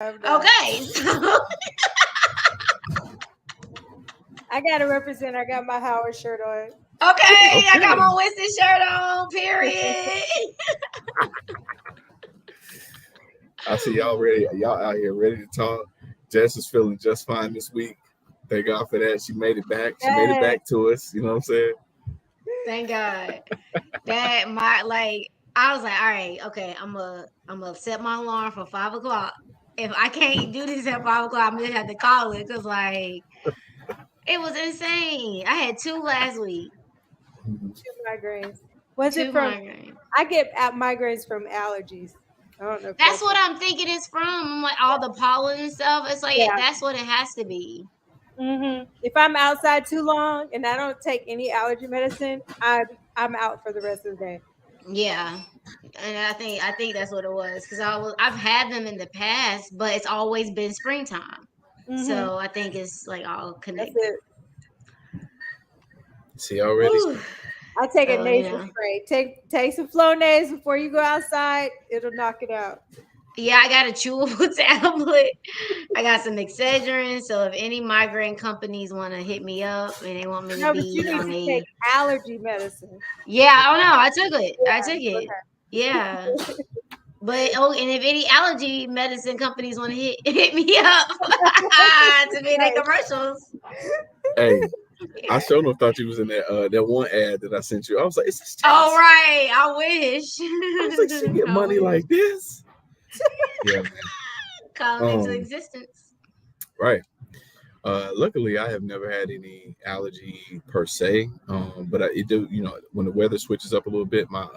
Okay, so I gotta represent. I got my Howard shirt on. okay, I got my Winston shirt on. Period. I see y'all ready. Y'all out here ready to talk. Jess is feeling just fine this week. Thank God for that. She made it back. She made it back to us. You know what I'm saying? Thank God. That I was like, all right, okay, I'm gonna set my alarm for 5:00. If I can't do this at 5:00, I'm gonna have to call it because it was insane. I had 2 last week. 2 migraines. Was 2 it from? migraines. I get migraines from allergies. I don't know. That's what I'm thinking it's from. I'm like all the pollen and stuff. It's like that's what it has to be. If I'm outside too long and I don't take any allergy medicine, I'm out for the rest of the day. Yeah, and I think that's what it was because I've had them in the past, but it's always been springtime. So I think it's like all connected. That's it. See already. I take a nasal spray. Take some Flonase before you go outside. It'll knock it out. Yeah, I got a chewable tablet. I got some Excedrin. So if any migraine companies want to hit me up and they want me to be you need to take allergy medicine. Yeah, I don't know. I took it. Yeah, I took it. Okay. Yeah. But and if any allergy medicine companies want to hit me up to be in their commercials. Hey. I sure enough thought you was in that one ad that I sent you. I was like, "Is this Jess?" Oh right, I wish. I was like, "She get money like this?" Yeah, man. Call into existence. Right. Luckily, I have never had any allergy per se, but it do. You know, when the weather switches up a little bit, my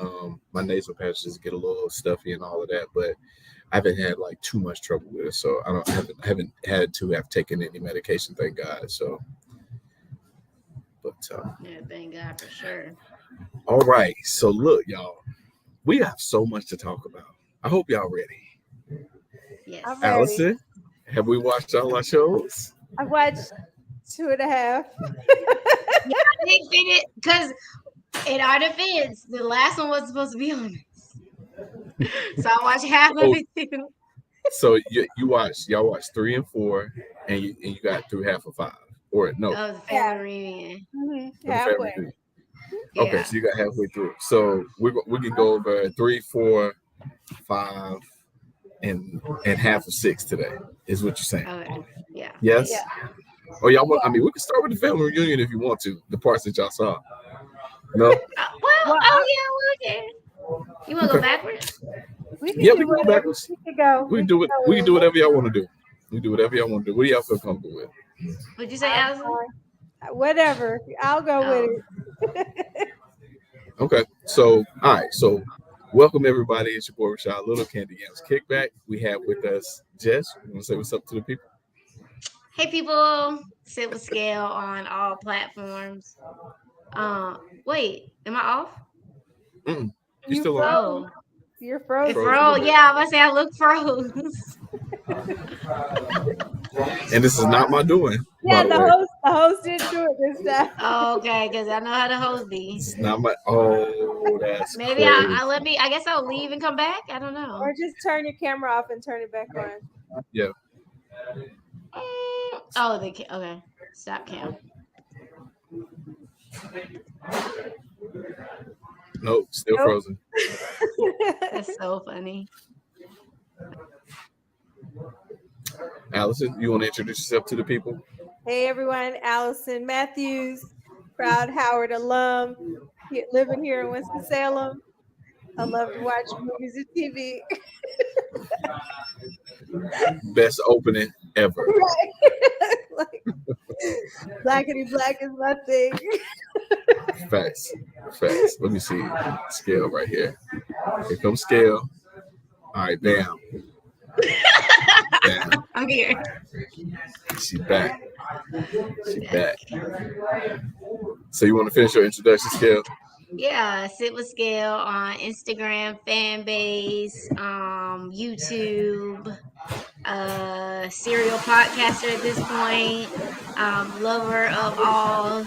nasal passages get a little stuffy and all of that. But I haven't had like too much trouble with it, so I haven't had to have taken any medication. Thank God. So. But yeah, thank God for sure. All right, so look, y'all, we have so much to talk about. I hope y'all ready. Yes, Allison, have we watched all our shows? I watched 2.5. Yeah, I didn't think it because in our defense, the last one was supposed to be on us, so I watched half of it too. So y'all watched 3 and 4, and you got through half of 5. Or no. Oh, the family reunion. Halfway. Okay, yeah. So you got halfway through. So we can go over 3, 4, 5, and half of 6 today. Is what you're saying? Okay. Yeah. Yes. Yeah. Oh, y'all want? I mean, we can start with the family reunion if you want to. The parts that y'all saw. No. Well, okay. You want to go backwards? We can go backwards. We can do it. We can do whatever y'all want to do. We can do whatever y'all want to do. What do y'all feel comfortable with? Would you say Allison? Whatever. I'll go with it. Okay. So, all right. So, welcome everybody. It's your boy Rashad Little, Candy Yams Kickback. We have with us Jess. You want to say what's up to the people? Hey, people. Sit with Scale on all platforms. Wait. Am I off? You still on? You're frozen. Yeah, I was say I look froze. And this is not my doing. Yeah, the host didn't do it this time. Oh, okay, because I know how the host be. It's not my. Oh, that's maybe crazy. I guess I'll leave and come back. I don't know. Or just turn your camera off and turn it back on. Yeah. Okay. Stop cam. Nope, still frozen. That's so funny. Allison, you want to introduce yourself to the people? Hey everyone, Allison Matthews, proud Howard alum, living here in Winston-Salem. I love to watch movies and TV. Best opening ever. Right. Like, Blackity Black is my thing. Facts. Let me see. Scale right here. Here comes Scale. All right, bam. Bam. I'm here. She's back. So you want to finish your introduction, Scale? Yeah, Sit with Scale on Instagram, fan base, YouTube, serial podcaster at this point, lover of all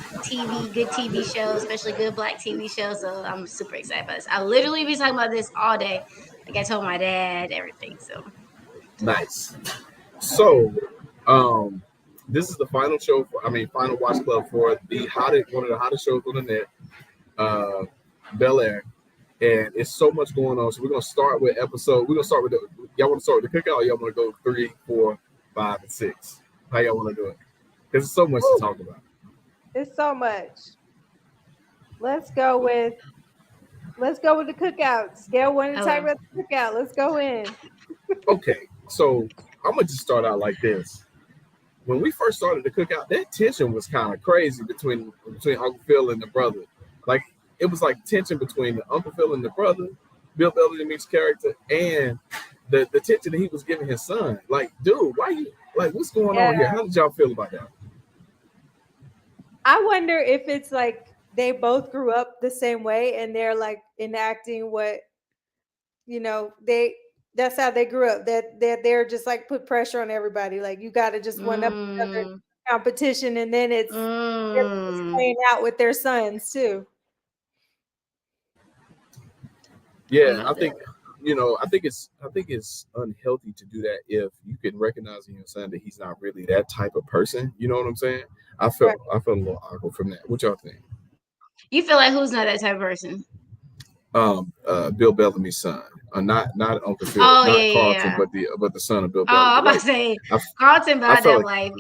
good TV shows, especially good Black TV shows. So I'm super excited about this. I literally be talking about this all day. Like I told my dad, everything. So Nice. So, this is the final show. Final watch club for the one of the hottest shows on the net, Bel-Air, and it's so much going on. So we're gonna start with episode. We're gonna start with y'all want to start with the cookout? Or y'all want to go 3, 4, 5, and 6? How y'all want to do it? Because there's so much to talk about. It's so much. Let's go with the cookouts. Gail wanted to talk about the cookout. Let's go in. Okay, so I'm gonna just start out like this. When we first started the cookout, that tension was kind of crazy between Uncle Phil and the brother. Like it was like tension between the Uncle Phil and the brother, Bill Bellamy's character, and the tension that he was giving his son. Like, dude, why you like what's going on here? How did y'all feel about that? I wonder if it's like they both grew up the same way and they're like enacting what that's how they grew up. That they're just like put pressure on everybody. Like you got to just one up another competition, and then it's playing out with their sons too. Yeah, I think it's unhealthy to do that if you can recognize in your son that he's not really that type of person. You know what I'm saying? I felt a little awkward from that. What y'all think? You feel like who's not that type of person? Bill Bellamy's son, not Uncle Phil, Carlton, but the son of Bill Bellamy. I'm about to say Carlton about that life.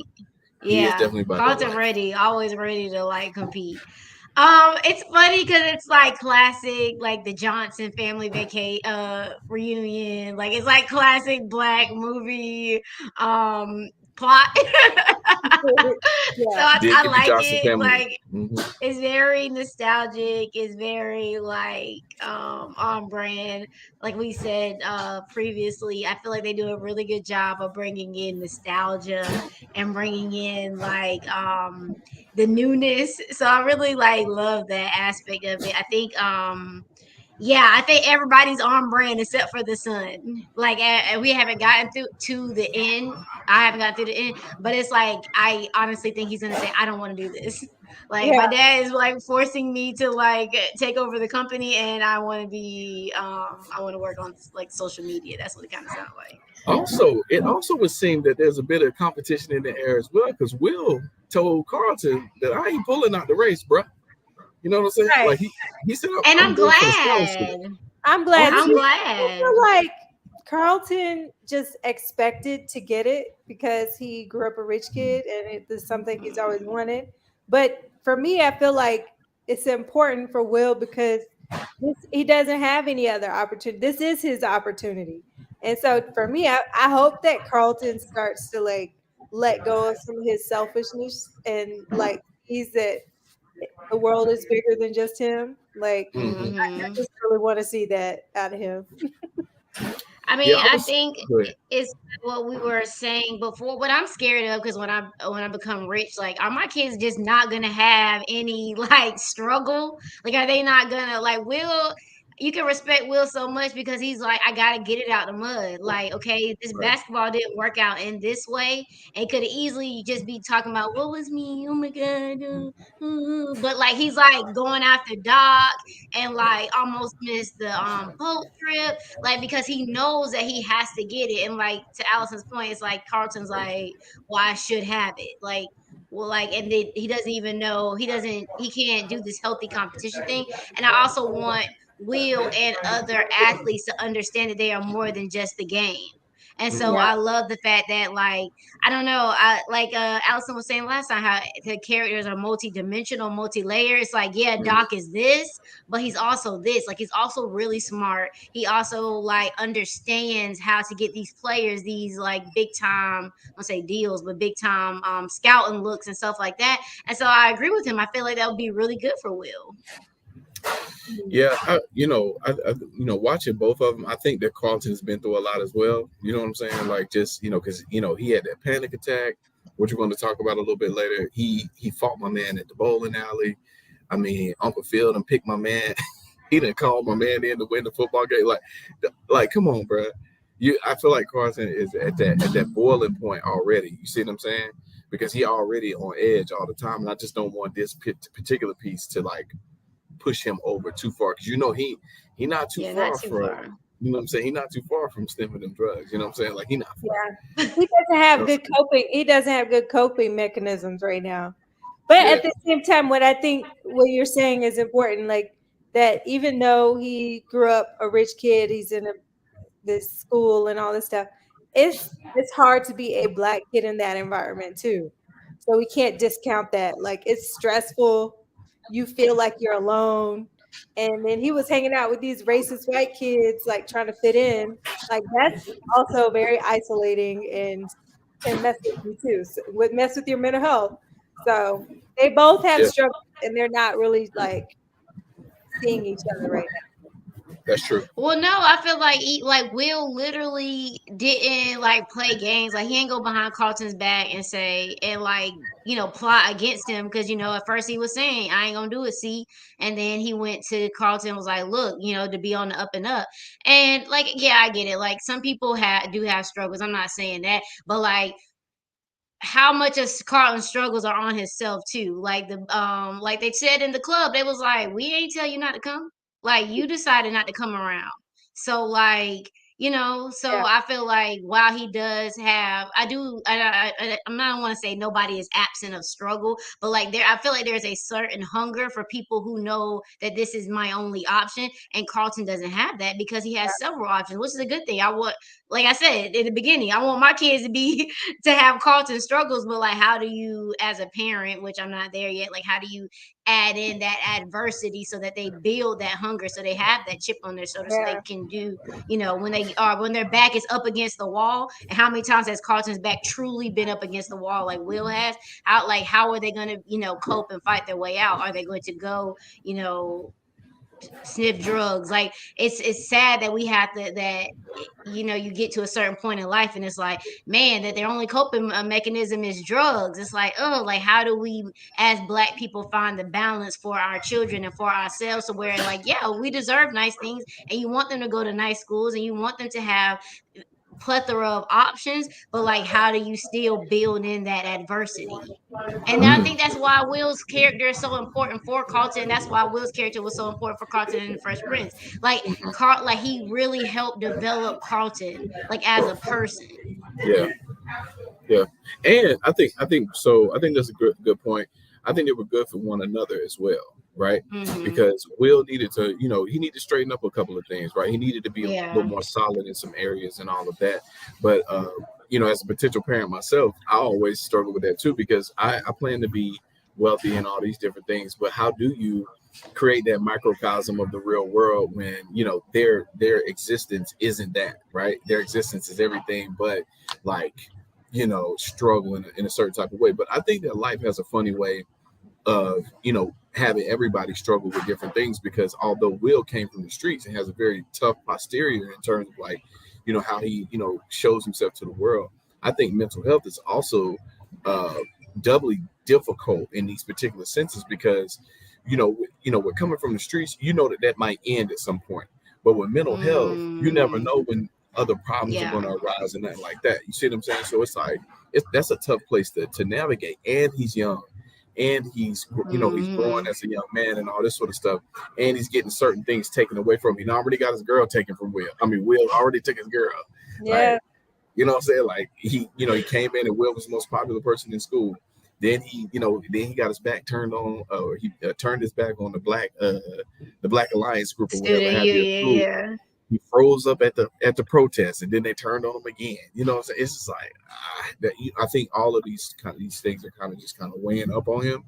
He is definitely about Carlton that life. Always ready to like compete. It's funny because it's like classic, like the Johnson family reunion. Like it's like classic Black movie plot. So I like it. Family. Like it's very nostalgic. It's very like on brand. Like we said previously, I feel like they do a really good job of bringing in nostalgia and bringing in like the newness. So I really like love that aspect of it. I think I think everybody's on brand except for the son. Like we haven't gotten through to the end. I haven't gotten through the end, but it's like I honestly think he's gonna say, I don't want to do this. Like my dad is like forcing me to like take over the company, and I want to be I want to work on like social media. That's what it kind of sounds like. It also would seem that there's a bit of competition in the air as well, because Will told Carlton that I ain't pulling out the race, bro. You know what I'm saying? Right. Like he said, and I'm glad. I'm glad. I feel like Carlton just expected to get it because he grew up a rich kid and it is something he's always wanted. But for me, I feel like it's important for Will because he doesn't have any other opportunity. This is his opportunity. And so for me, I hope that Carlton starts to like let go of some of his selfishness and like sees that the world is bigger than just him. Like I just really want to see that out of him. I mean, I think it's what we were saying before. What I'm scared of, because when I become rich, like, are my kids just not gonna have any like struggle? Like, are they not gonna like Will? You can respect Will so much because he's like, I gotta get it out the mud. Like, okay, this basketball didn't work out in this way, and could easily just be talking about what was me? Oh my god! But like, he's like going after Doc and like almost missed the boat trip, like because he knows that he has to get it. And like to Allison's point, it's like Carlton's like, well, I should have it. Like, well, like, and then he doesn't even know he can't do this healthy competition thing. And I also want Will and other athletes to understand that they are more than just the game. And so I love the fact that, like, I don't know, Allison was saying last time, how the characters are multi-dimensional, multi-layer. It's like, Doc is this, but he's also this. Like, he's also really smart. He also like understands how to get these players these like big time, I won't say deals, but big time scouting looks and stuff like that. And so I agree with him. I feel like that would be really good for Will. Yeah, watching both of them, I think that Carlton's been through a lot as well. You know what I'm saying? Like, just because he had that panic attack, which we're going to talk about a little bit later. He fought my man at the bowling alley. I mean, Uncle Phil done picked my man. He done called my man in to win the football game. Like, come on, bro. I feel like Carlton is at that boiling point already. You see what I'm saying? Because he already on edge all the time, and I just don't want this particular piece to like push him over too far, because he not too far You know what I'm saying? He's not too far from stemming them drugs. You know what I'm saying? Like he not far. Yeah. He doesn't have You good coping. He doesn't have good coping mechanisms right now. But yeah, at the same time, what I think what you're saying is important, like that even though he grew up a rich kid, he's in this school and all this stuff. It's hard to be a black kid in that environment too. So we can't discount that. Like it's stressful. You feel like you're alone. And then he was hanging out with these racist white kids, like trying to fit in. Like that's also very isolating and can mess with you too. So, would mess with your mental health. So they both have yeah, struggles and they're not really like seeing each other right that's true. Well, no, I feel like like Will literally didn't like play games. Like he ain't go behind Carlton's back and say and like plot against him because at first he was saying I ain't gonna do it. See, and then he went to Carlton and was like, look, to be on the up and up. And like, yeah, I get it. Like some people do have struggles. I'm not saying that, but like how much of Carlton's struggles are on himself too. Like they said in the club, they was like, we ain't tell you not to come. Like you decided not to come around. So like, so now. I feel like while he does have I do I'm not want to say nobody is absent of struggle, but like I feel like there's a certain hunger for people who know that this is my only option. And Carlton doesn't have that because he has several options, which is a good thing. I want, like I said in the beginning, I want my kids to be to have Carlton struggles, but like how do you as a parent, which I'm not there yet, like how do you add in that adversity so that they build that hunger so they have that chip on their shoulder so they Yeah. can do, when their back is up against the wall. And how many times has Carlton's back truly been up against the wall like Will has? How are they gonna, cope and fight their way out? Are they going to go, sniff drugs? Like it's sad that we have to that you get to a certain point in life and it's like, man, that their only coping mechanism is drugs. It's like, oh, like how do we as black people find the balance for our children and for ourselves, so where like, yeah, we deserve nice things and you want them to go to nice schools and you want them to have plethora of options, but like how do you still build in that adversity? And I Mm, think that's why Will's character is so important for Carlton. That's why Will's character was so important for Carlton in the Fresh Prince. Like like he really helped develop Carlton like as a person. yeah, yeah. And I think so. I think that's a good point. I think they were good for one another as well, right? Mm-hmm. Because Will needed to, he needed to straighten up a couple of things, right? He needed to be a little Yeah. more solid in some areas and all of that. But as a potential parent myself, I always struggle with that too because I plan to be wealthy and all these different things. But how do you create that microcosm of the real world when their existence isn't that, right? Their existence is everything but like struggle in a certain type of way. But I think that life has a funny way of having everybody struggle with different things because although Will came from the streets and has a very tough posterior in terms of like how he shows himself to the world, I think mental health is also uh doubly difficult in these particular senses because we're coming from the streets, that might end at some point, but with mental health you never Mm, know when other problems are going yeah. to arise and nothing like that. You see what I'm saying? So it's like that's a tough place to navigate, and he's young and he's growing Mm-hmm. as a young man and all this sort of stuff, and he's getting certain things taken away from him. He already got his girl taken from Will. I mean, Will already took his girl. Yeah. Like, you know what I'm saying? Like he came in and Will was the most popular person in school. Then he got his back turned on, or he turned his back on the Black Alliance group or whatever Student have you at union, school. yeah. He froze up at the protest, and then they turned on him again. You know what I'm saying? It's just like I think all of these things are kind of just kind of weighing up on him,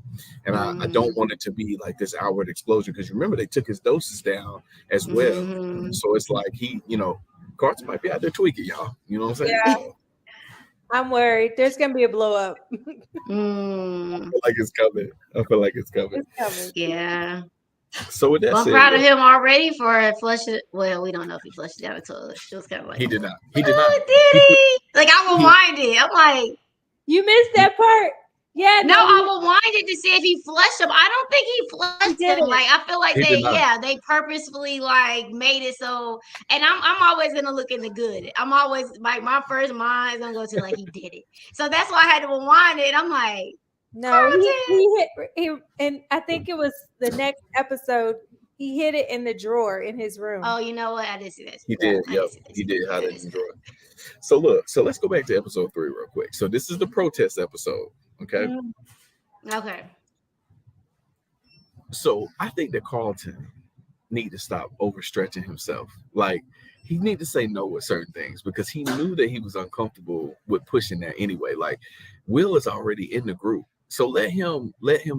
and I don't Mm-hmm. want it to be like this outward explosion because remember they took his doses down as well. Mm-hmm. So it's like Carter might be out there tweaking, y'all. You know what I'm saying? Yeah. So I'm worried. There's gonna be a blow up. I Mm, feel like it's coming. I feel like it's coming. It's coming. yeah. So with that Well, I'm said, proud of him already for flushing. Well, we don't know if he flushed it down the toilet. It was kind of like, he did not. He did not. oh, did He put he? Like, I he rewinded. I'm like, You missed that part. Yeah, no, no, I rewinded to see if he flushed them. I don't think he he flushed them. didn't. Like, I feel like he did not. they purposefully like made it so. And I'm always gonna look in the good. I'm always like my first mind is gonna go to like he did it. So that's why I had to rewind it. I'm like, No, Carlton. he hit he and I think it was the next episode. He hid it in the drawer in his room. Oh, you know what? I didn't see that. He did. I Yep, didn't see that. he did I hide it didn't in the see drawer. So look, so let's go back to episode 3 real quick. So this is the protest episode. Okay. Mm. that. Okay. So I think that Carlton need to stop overstretching himself. Like he need to say no with certain things because he knew that he was uncomfortable with pushing that anyway. Like Will is already in the group. So let him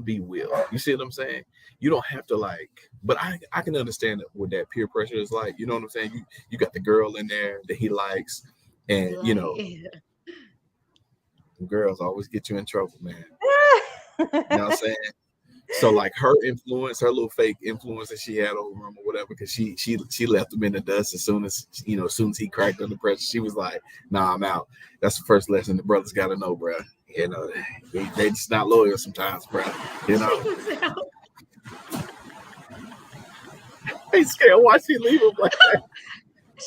be Will. You see what I'm saying? You don't have to like, but I can understand what that peer pressure is like. You know what I'm saying? You got the girl in there that he likes, and you know, Like, girls always get you in trouble, man. You know what I'm saying? So like her influence, her little fake influence that she had over him or whatever, because she left him in the dust as soon as he cracked under pressure. She was like, "Nah, I'm out." That's the first lesson the brothers got to know, bro. You know, they just not loyal sometimes, bro. You know, she was out. they scared. Why she leave him like that?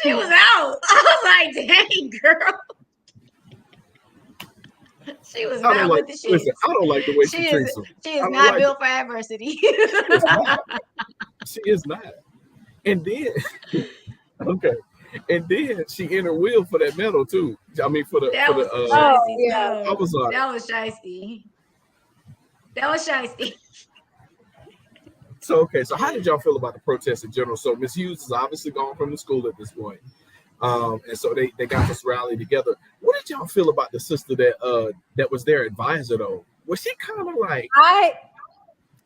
She was out. I was like, dang, girl. She was I don't not like. with the shit. Listen, I don't like the way she She treats him. is I don't not like built for adversity. It's not. She is not. And then, okay, and then she entered Will for that medal too. I mean, for the That was Oh, shiesty yeah. I was like, That was shiesty. That was shiesty. so okay. So how did y'all feel about the protest in general? So Miss Hughes is obviously gone from the school at this point. And so they got this rally together. What did y'all feel about the sister that was their advisor though? Was she kind of like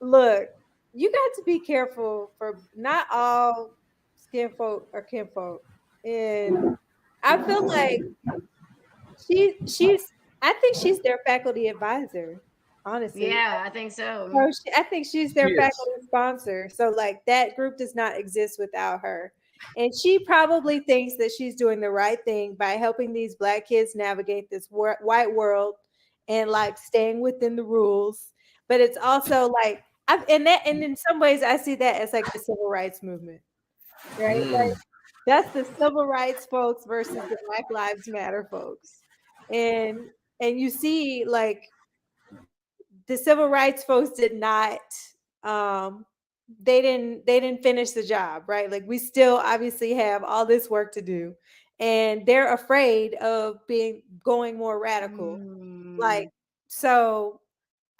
Look, you got to be careful for not all skin folk or kinfolk. And I feel like I think she's their faculty advisor, honestly. Yeah, I think so. So I think she's she their is? faculty sponsor. So like that group does not exist without her. And she probably thinks that she's doing the right thing by helping these Black kids navigate this white world and like staying within the rules. But it's also like and in some ways I see that as like the civil rights movement, right? Like Mm, that's the civil rights folks versus the Black Lives Matter folks. And you see like the civil rights folks did not um they didn't finish the job, right? Like we still obviously have all this work to do, and they're afraid of going more radical. Like Mm, so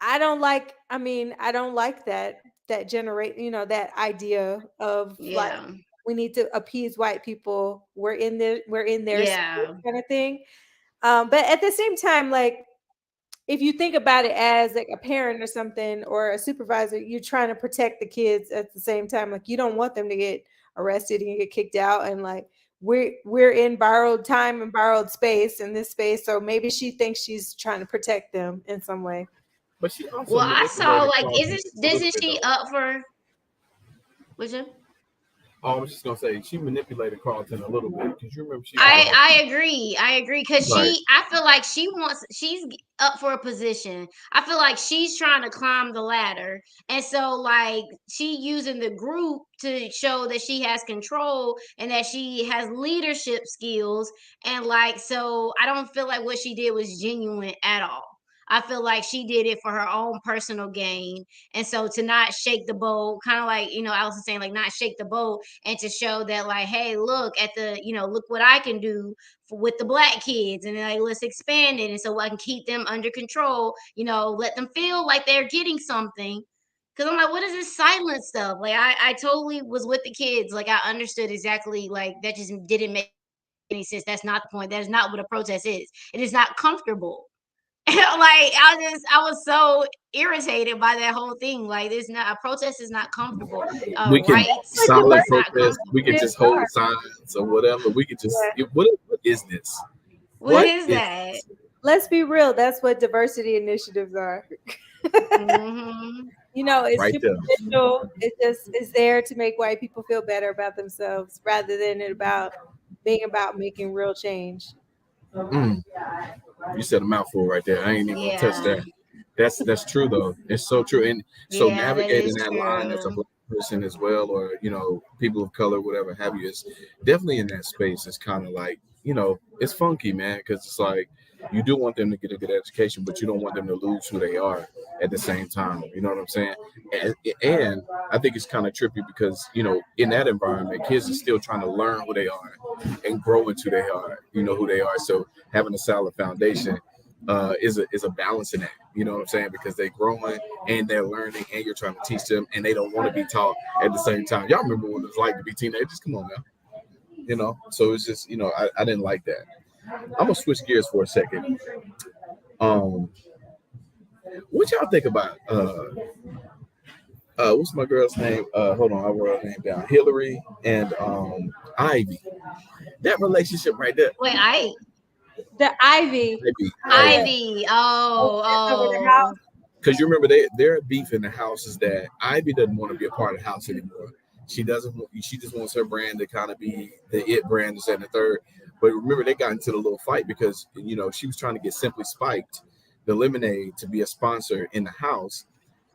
I don't like that generate, that idea of like yeah. we need to appease white people. We're in their space Yeah. kind of thing. But at the same time, like if you think about it as like a parent or something or a supervisor, you're trying to protect the kids at the same time. Like you don't want them to get arrested and get kicked out. And like we're in borrowed time and borrowed space in this space. So maybe she thinks she's trying to protect them in some way. but she also Well, I saw manipulated like, Carlton isn't a little isn't bit she though. up for? What's it? I was just gonna say she manipulated Carlton a little bit because you remember she was I agree. I agree because like, I feel like she's up for a position. I feel like she's trying to climb the ladder, and so like she using the group to show that she has control and that she has leadership skills, and like so I don't feel like what she did was genuine at all. I feel like she did it for her own personal gain, and so to not shake the boat, kind of like Alice was saying, like not shake the boat and to show that like, hey, look at the look what I can do with the Black kids, and then like let's expand it, and so I can keep them under control, let them feel like they're getting something. Because I'm like, what is this silent stuff? Like I totally was with the kids, like I understood exactly, like that just didn't make any sense. That's not the point. That is not what a protest is. It is not comfortable. Like I was so irritated by that whole thing. Like it's not, a protest is not comfortable. we can Rights What silent is diversity not protest. We comfortable. can just hold signs or whatever. We could just Yeah. what is this? What What is is that? this? Let's be real. That's what diversity initiatives are. Hmm. It's Right there. superficial. It just is there to make white people feel better about themselves rather than it about being about making real change. Mm, you said a mouthful right there. I ain't even gonna touch Yeah, that. That's true though. It's so true. And so yeah, that navigating is that line as a true. Black person as well, or people of color, whatever have you, is definitely in that space. It's kind of like it's funky, man, because it's like You do want them to get a good education, but you don't want them to lose who they are at the same time. You know what I'm saying? And I think it's kind of trippy because, you know, in that environment, kids are still trying to learn who they are and grow into who they are, you know, who they are. So having a solid foundation is a balancing act, you know what I'm saying? Because they're growing and they're learning and you're trying to teach them and they don't want to be taught at the same time. Y'all remember what it was like to be teenagers? Come on now. You know, so it's just, you know, I didn't like that. I'm gonna switch gears for a second. What y'all think about what's my girl's name? Hold on, I wrote her name down. Hillary and Ivy. That relationship right there. Wait, The Ivy. Ivy. Over the Oh. house. Because you remember their beef in the house is that Ivy doesn't want to be a part of the house anymore. She doesn't. She just wants her brand to kind of be the it brand, and the third. But remember, they got into the little fight because, you know, she was trying to get Simply Spiked, the lemonade, to be a sponsor in the house.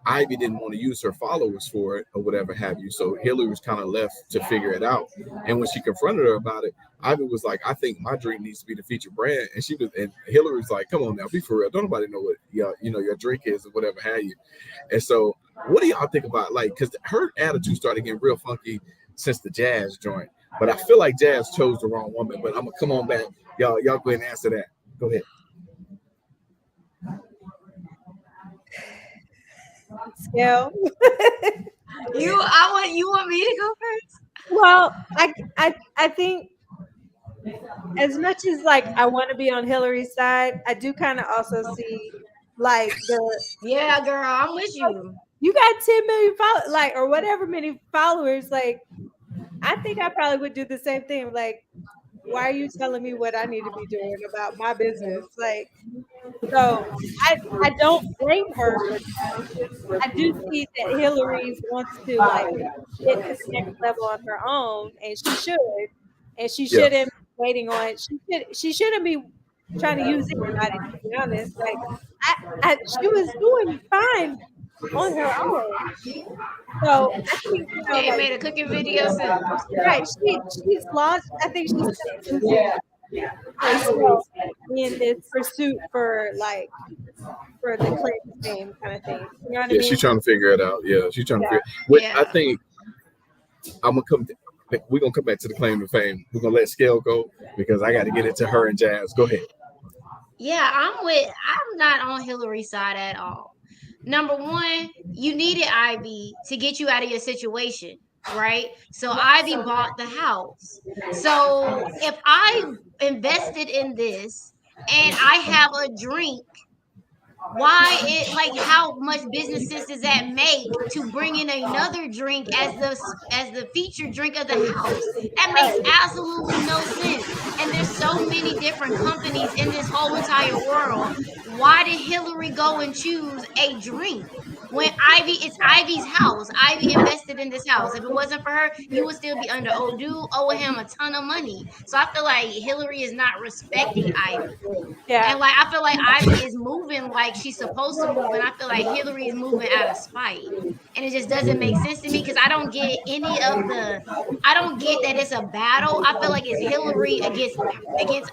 Ivy didn't want to use her followers for it or whatever have you. So Hillary was kind of left to figure it out. And when she confronted her about it, Ivy was like, I think my drink needs to be the featured brand. And Hillary was like, come on now, be for real. Don't nobody know what your drink is or whatever have you. And so what do y'all think about, like, because her attitude started getting real funky since the Jazz joint. But I feel like Jazz chose the wrong woman. But I'm gonna come on back. Y'all go ahead and answer that. Go ahead. Scale. You want me to go first? Well, I think as much as like I want to be on Hillary's side, I do kind of also see like Yeah, girl, I'm with you. You got 10 million followers, like, or whatever many followers. Like, I think I probably would do the same thing. Like, why are you telling me what I need to be doing about my business? Like, so I don't blame her for that. I do see that Hillary wants to like get to the next level on her own, and she should, and she shouldn't be waiting on. She shouldn't be trying to use anybody. To be honest, like she was doing fine on her own. So I think She ain't made a cooking video since. right. She's lost. I think she's herself in this pursuit for like for the claim to fame kind of thing. You know what I mean? She's trying to figure it out. Yeah, she's trying to figure. Which I think we're gonna come back to the claim to fame. We're gonna let Scale go because I got to get it to her and Jazz. Go ahead. Yeah, I'm not on Hillary's side at all. Number one, you needed Ivy to get you out of your situation, right? So Ivy bought the house. So if I invested in this and I have a drink, why it like how much business sense does that make to bring in another drink as the featured drink of the house? That makes absolutely no sense. And there's so many different companies in this whole entire world. Why did Hillary go and choose a drink when it's Ivy's house? Ivy invested in this house. If it wasn't for her, you would still be under owing him a ton of money. So I feel like Hillary is not respecting Ivy. Yeah. And like I feel like Ivy is moving like she's supposed to move, and I feel like Hillary is moving out of spite. And it just doesn't make sense to me because I don't get that it's a battle. I feel like it's Hillary against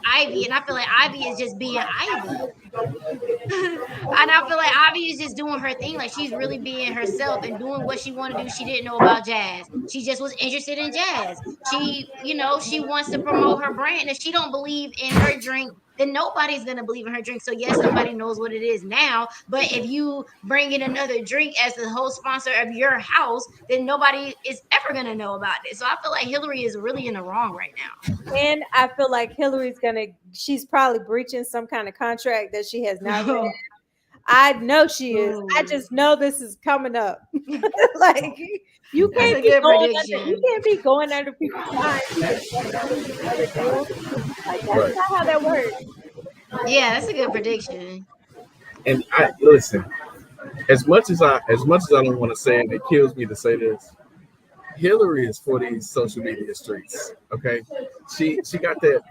Ivy, and I feel like Ivy is just being Ivy. And I feel like Ivy is just doing her thing, like she's really being herself and doing what she want to do. She didn't know about jazz. She just was interested in jazz. She wants to promote her brand. If she don't believe in her drink, then nobody's gonna believe in her drink. So yes, somebody knows what it is now. But if you bring in another drink as the whole sponsor of your house, then nobody is ever gonna know about it. So I feel like Hillary is really in the wrong right now. And I feel like she's probably breaching some kind of contract that she has not read. I know she is. I just know this is coming up. Like you can't be going under people's minds. Like that's not how that works. Yeah, that's a good prediction. And I listen. As much as I don't want to say it, it kills me to say this. Hillary is for these social media streets. Okay, she got that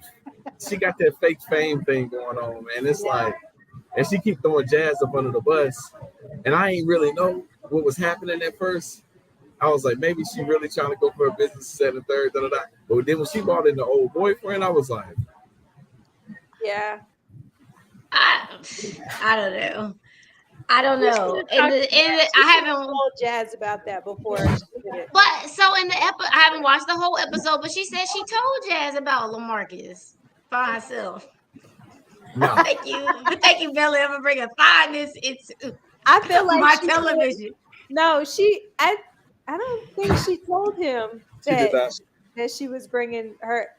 fake fame thing going on, man. It's like, and she keep throwing Jazz up under the bus, and I ain't really know what was happening at first. I was like, maybe she really trying to go for her business set and third, But then when she brought in the old boyfriend, I was like, yeah. I don't know. I don't You should know. have talked to Jazz. She I should have haven't. told Jazz about that before she did it. But so in the I haven't watched the whole episode, but she said she told Jazz about Lamarcus by herself. No, Thank you, Bel-Air, for bringing fineness into I feel like my she television. no, I don't think she told him she did that not. that she was bringing her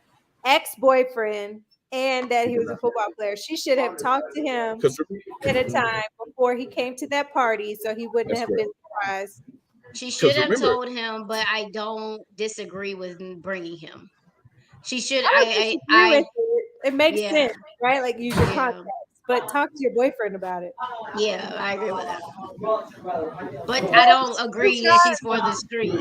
ex-boyfriend and that She he did was a not. football player. She should have talked to him Because at a time before he came to that party so he wouldn't that's have correct. been surprised. She should Because have remember, told him, but I don't disagree with bringing him. She should. I don't disagree with it. It makes Yeah, sense, right? Like use your yeah, context. But talk to your boyfriend about it. yeah. I agree with that. But I don't agree that she's for the streets.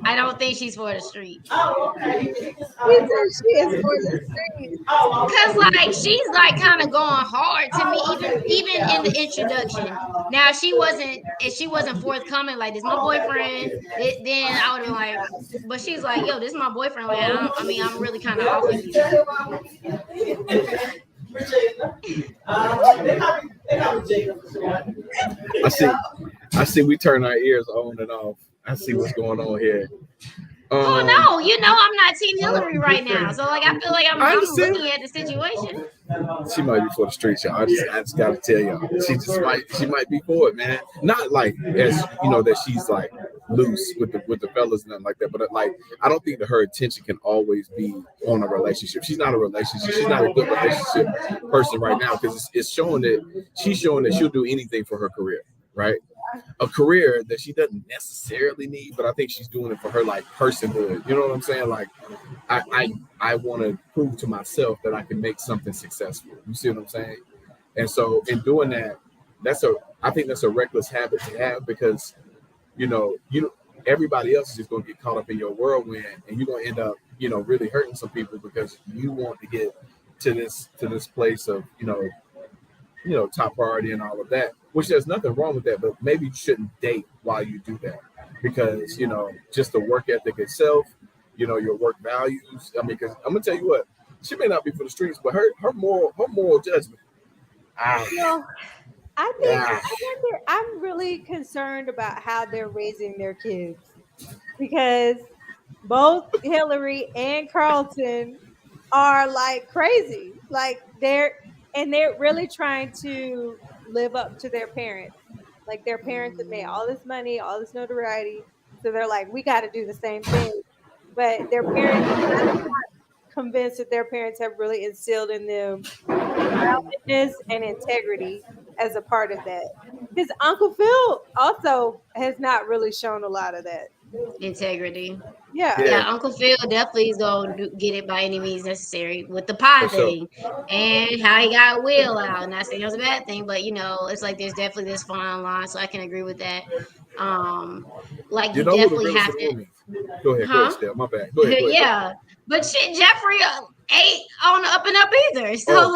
I don't think she's for the streets. He said she is for the streets. Cause like she's like kind of going hard to me, even in the introduction. Now if she wasn't forthcoming, like this my boyfriend, then I would have been like, but she's like, yo, this is my boyfriend. Like, I mean, I'm really kind of off of you. I see we turn our ears on and off. I see what's going on here. Oh no, I'm not Team Hillary right now. So like I feel like I'm looking at the situation. She might be for the streets, y'all. I just gotta tell y'all. She might be for it, man. Not like as that she's like loose with the fellas and nothing like that. But like I don't think that her attention can always be on a relationship. She's not a relationship. She's not a good relationship person right now because it's showing that she'll do anything for her career, right? A career that she doesn't necessarily need, but I think she's doing it for her like personhood. You know what I'm saying? Like I want to prove to myself that I can make something successful. You see what I'm saying? And so in doing that, I think that's a reckless habit to have because everybody else is just going to get caught up in your whirlwind, and you're going to end up really hurting some people because you want to get to this place of top priority and all of that, which there's nothing wrong with that, but maybe you shouldn't date while you do that because, just the work ethic itself, your work values. I mean, because I'm going to tell you what, she may not be for the streets, but her moral judgment. I think I'm really concerned about how they're raising their kids because both Hillary and Carlton are like crazy. Like they're really trying to live up to their parents. Like their parents have made all this money, all this notoriety. So they're like, we got to do the same thing. But their parents, I'm not convinced that their parents have really instilled in them groundedness and integrity as a part of that. Because Uncle Phil also has not really shown a lot of that. Integrity. Yeah. Yeah, Uncle Phil definitely is gonna get it by any means necessary with the pie For sure. thing and how he got Will out. Not saying it was a bad thing, but it's like there's definitely this fine line, so I can agree with that. Like you Who the definitely realest have of the to. room is? Go ahead, Steph. My bad. Go ahead. Yeah, but shit, Jeffrey ain't on the up and up either. So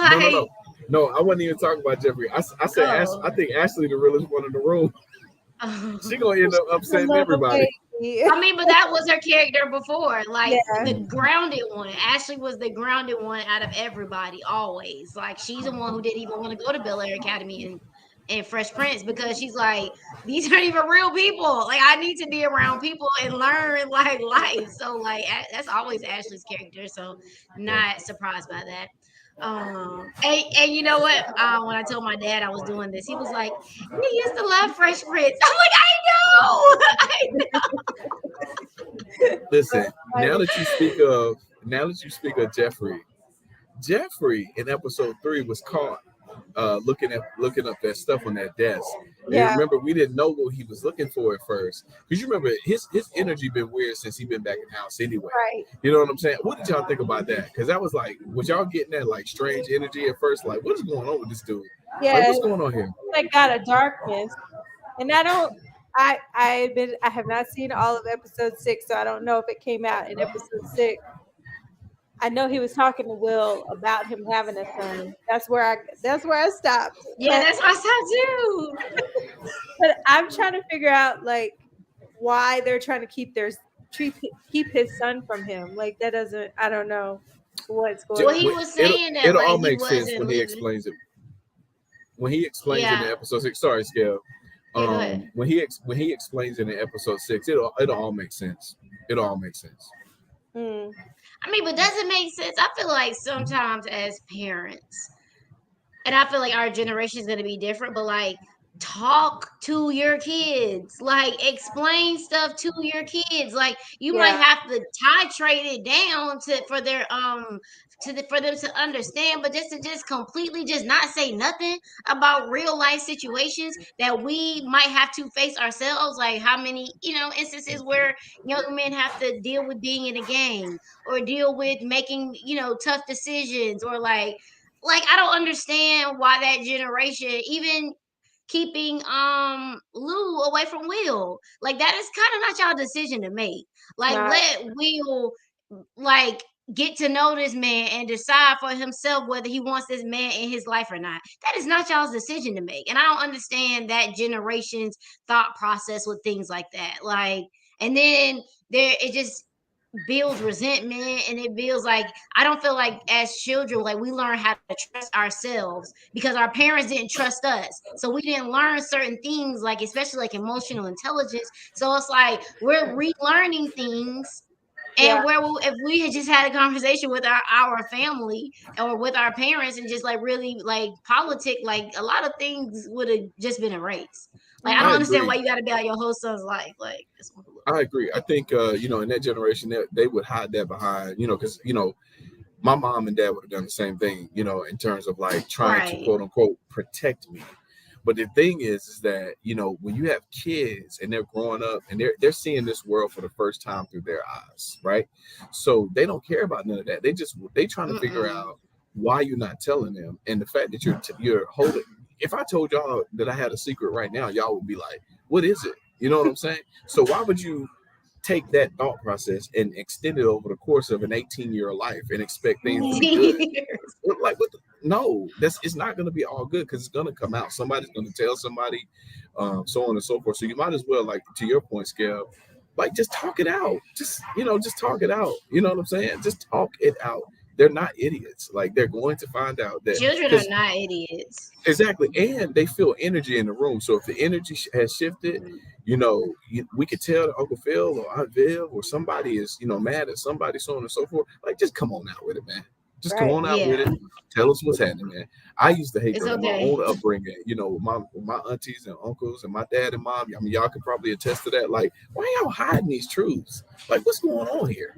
No, I wasn't even talking about Jeffrey. I said I think Ashley the realest one in the room. She gonna end up upsetting everybody. I mean, but that was her character before. Like the grounded one. Ashley was the grounded one out of everybody always. Like she's the one who didn't even want to go to Bel-Air Academy and Fresh Prince because she's like, these aren't even real people. Like I need to be around people and learn like life. So like that's always Ashley's character. So not surprised by that. And you know what? When I told my dad I was doing this, he was like, "You used to love Fresh Prince." I'm like, I know. Listen, now that you speak of Jeffrey in episode 3 was caught looking up that stuff on that desk. And remember, we didn't know what he was looking for at first. Because you remember his energy been weird since he been back in the house anyway. Right. You know what I'm saying? What did y'all think about that? Because that was like, was y'all getting that like strange energy at first? Like, what is going on with this dude? Yeah. Like, what's going on here? Like got a darkness. And I have not seen all of episode 6, so I don't know if it came out in episode 6. I know he was talking to Will about him having a son. That's where I stopped. Yeah, that's where I stopped too. But I'm trying to figure out like why they're trying to keep his son from him. Like that doesn't. I don't know what's going on. Well, he was saying that it'll like, all he make sense wasn't when he living. explains it. when he explains in Yeah. the episode 6, sorry, Scale. Yeah, go ahead. When he explains it in episode 6, it'll all make sense. It'll all make sense. Mm. I mean, but does it make sense? I feel like sometimes as parents, and I feel like our generation is going to be different, but like talk to your kids, like explain stuff to your kids. Like you might Yeah, have to titrate it down to for their for them to understand, but just completely just not say nothing about real life situations that we might have to face ourselves. Like how many, instances where young men have to deal with being in a gang or deal with making, tough decisions, or like I don't understand why that generation even keeping Lou away from Will. Like that is kind of not y'all decision to make. it's Like not. let Will like get to know this man and decide for himself whether he wants this man in his life or not. That is not y'all's decision to make. And I don't understand that generation's thought process with things like that. Like, and then there it just builds resentment, and it builds like I don't feel like as children like we learn how to trust ourselves because our parents didn't trust us, so we didn't learn certain things, like especially like emotional intelligence. So it's like we're relearning things. Yeah, And if we had just had a conversation with our family or with our parents and just like really like politic, like a lot of things would have just been erased. Like I mm, I don't understand why agree. you got to be out your whole son's life. Like it's I agree. I think in that generation they would hide that behind, because my mom and dad would have done the same thing, in terms of like trying to right. quote unquote protect me. But the thing is that when you have kids and they're growing up and they're seeing this world for the first time through their eyes, right? So they don't care about none of that. They trying to figure Mm-mm. out why you're not telling them, and the fact that you're holding. If I told y'all that I had a secret right now, y'all would be like, "What is it?" You know what I'm saying? So why would you take that thought process and extend it over the course of an 18-year life and expect things to be good? Like what no, that's it's not going to be all good because it's going to come out. Somebody's going to tell somebody, so on and so forth. So you might as well, like to your point, Scale, like just talk it out. Just talk it out. You know what I'm saying? Just talk it out. They're not idiots. Like they're going to find out that Children are because not idiots. exactly, and they feel energy in the room. So if the energy has shifted, we could tell that Uncle Phil or Aunt Viv or somebody is, mad at somebody, so on and so forth. Like, just come on out with it, man. Just come right. on out with Yeah, it. Tell us what's happening, man. I used to hate it's that in my own okay. upbringing. My aunties and uncles and my dad and mom. I mean, y'all could probably attest to that. Like, why y'all hiding these truths? Like, what's going on here?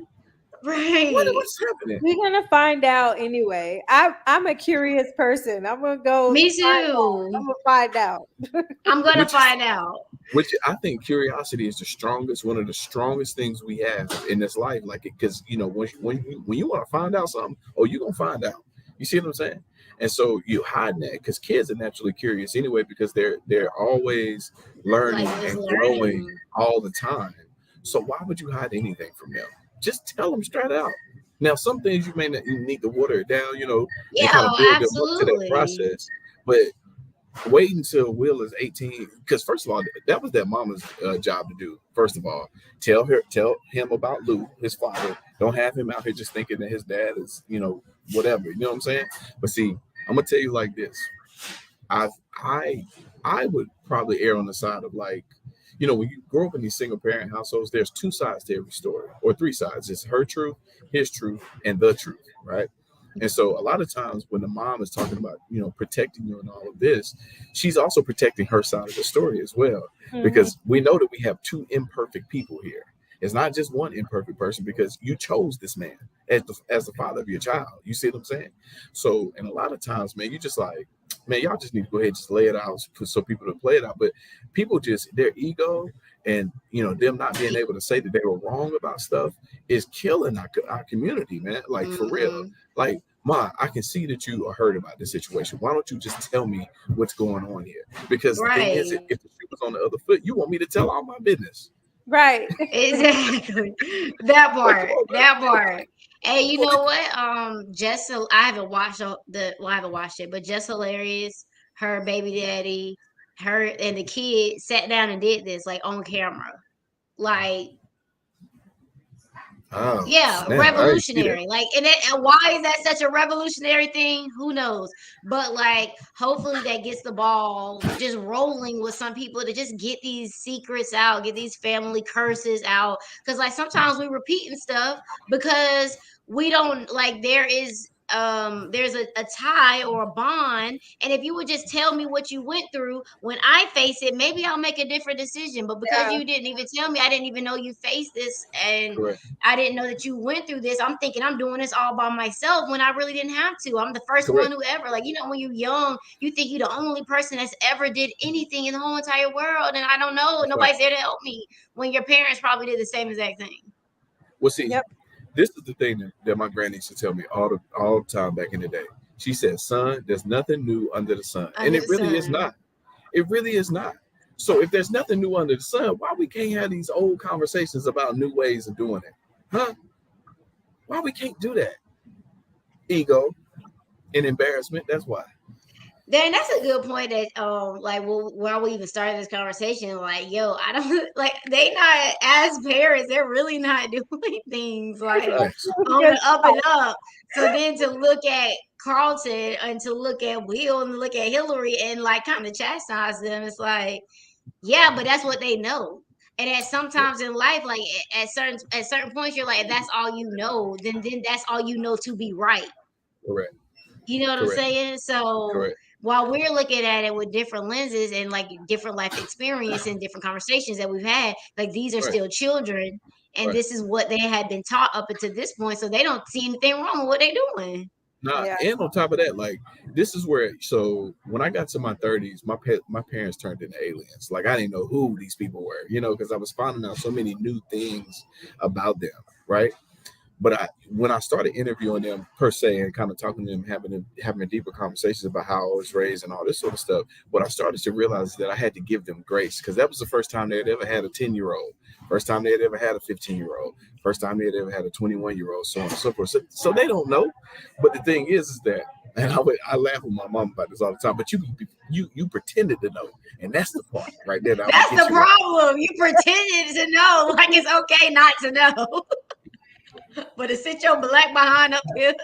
Right. What's happening? We're gonna find out anyway. I'm a curious person. I'm gonna go Me find out. too. I'm gonna find out. I'm gonna Which is find out. which I think curiosity is the strongest, one of the strongest things we have in this life. Like, because when you want to find out something, oh, you're gonna find out. You see what I'm saying? And so you hide that because kids are naturally curious anyway, because they're always Like learning it's and growing learning. all the time. So why would you hide anything from them? Just tell them straight out. Now, some things you need to water it down, and Yeah, kind of oh, build them up to that absolutely. process. But wait until Will is 18, because first of all, that was that mama's job to do. First of all, tell him about Lou, his father. Don't have him out here just thinking that his dad is, whatever. You know what I'm saying? But see, I'm gonna tell you like this. I I I would probably err on the side of like, when you grow up in these single parent households, there's two sides to every story, or three sides. It's her truth, his truth, and the truth, right? And so a lot of times when the mom is talking about, protecting you and all of this, she's also protecting her side of the story as well. Mhm. Because we know that we have two imperfect people here. It's not just one imperfect person, because you chose this man as the father of your child. You see what I'm saying? So, and a lot of times, man, you just like, man, y'all just need to go ahead and just lay it out so people to play it out. But people just, their ego and, them not being able to say that they were wrong about stuff is killing our community, man. Like, for real. Hmm. Like, Ma, I can see that you are hurt about this situation. Why don't you just tell me what's going on here? Because the thing is, Right. if the shoe was on the other foot, you want me to tell all my business. Right. Exactly. That Like, come part. on, man. That part. And you You know want what? Just so I haven't watched I haven't watched it, but Just Hilarious, her baby daddy, her and the kid sat down and did this like on camera. Like Oh Yeah, snap! I didn't see that. revolutionary. Like, and why is that such a revolutionary thing? Who knows? But like, hopefully, that gets the ball just rolling with some people to just get these secrets out, get these family curses out. Because like sometimes we repeating stuff because we don't like. There's a tie or a bond, and if you would just tell me what you went through when I face it, maybe I'll make a different decision. But because Yeah. you didn't even tell me, I didn't even know you faced this, and Correct. I didn't know that you went through this. I'm thinking I'm doing this all by myself when I really didn't have to. I'm the first one Correct. who ever, like, when you're young, you think you're the only person that's ever did anything in the whole entire world. And I don't know, That's right. nobody's there to help me when your parents probably did the same exact thing. Well, see, Yep. this is the thing that my granny used to tell me all the time back in the day. She said, "Son, there's nothing new under the sun," and Under it the really is sun. not. It really is not. So if there's nothing new under the sun, why we can't have these old conversations about new ways of doing it? Huh? Why we can't do that? Ego and embarrassment. That's why. Then that's a good point that like well while we even started this conversation, like I don't like they not as parents, they're really not doing things like Facts. on Because the up and up. So then to look at Carlton and to look at Will and look at Hillary and like kind of chastise them, it's like, yeah, but that's what they know. And at Yeah. sometimes in life, like at certain points, you're like, if that's all you know, then that's all you know to be right. Correct. You know what I'm Correct. saying? So Correct. while we're looking at it with different lenses and like different life experience and different conversations that we've had, like these are Right. still children and Right. this is what they had been taught up until this point. So they don't see anything wrong with what they're doing. Nah, yeah, and on top of that, like this is where so when I got to my 30s, my parents turned into aliens. Like I didn't know who these people were, because I was finding out so many new things about them, right? But when I started interviewing them per se and kind of talking to them, having deeper conversations about how I was raised and all this sort of stuff, what I started to realize is that I had to give them grace because that was the first time they had ever had a 10-year-old, first time they had ever had a 15-year-old, first time they had ever had a 21-year-old, so on and so forth. So they don't know. But the thing is that, and I laugh with my mom about this all the time. But you pretended to know, and that's the part right there that I'm gonna That's get the you right. problem. You pretended to know, like it's okay not to know. But to sit your black behind up here,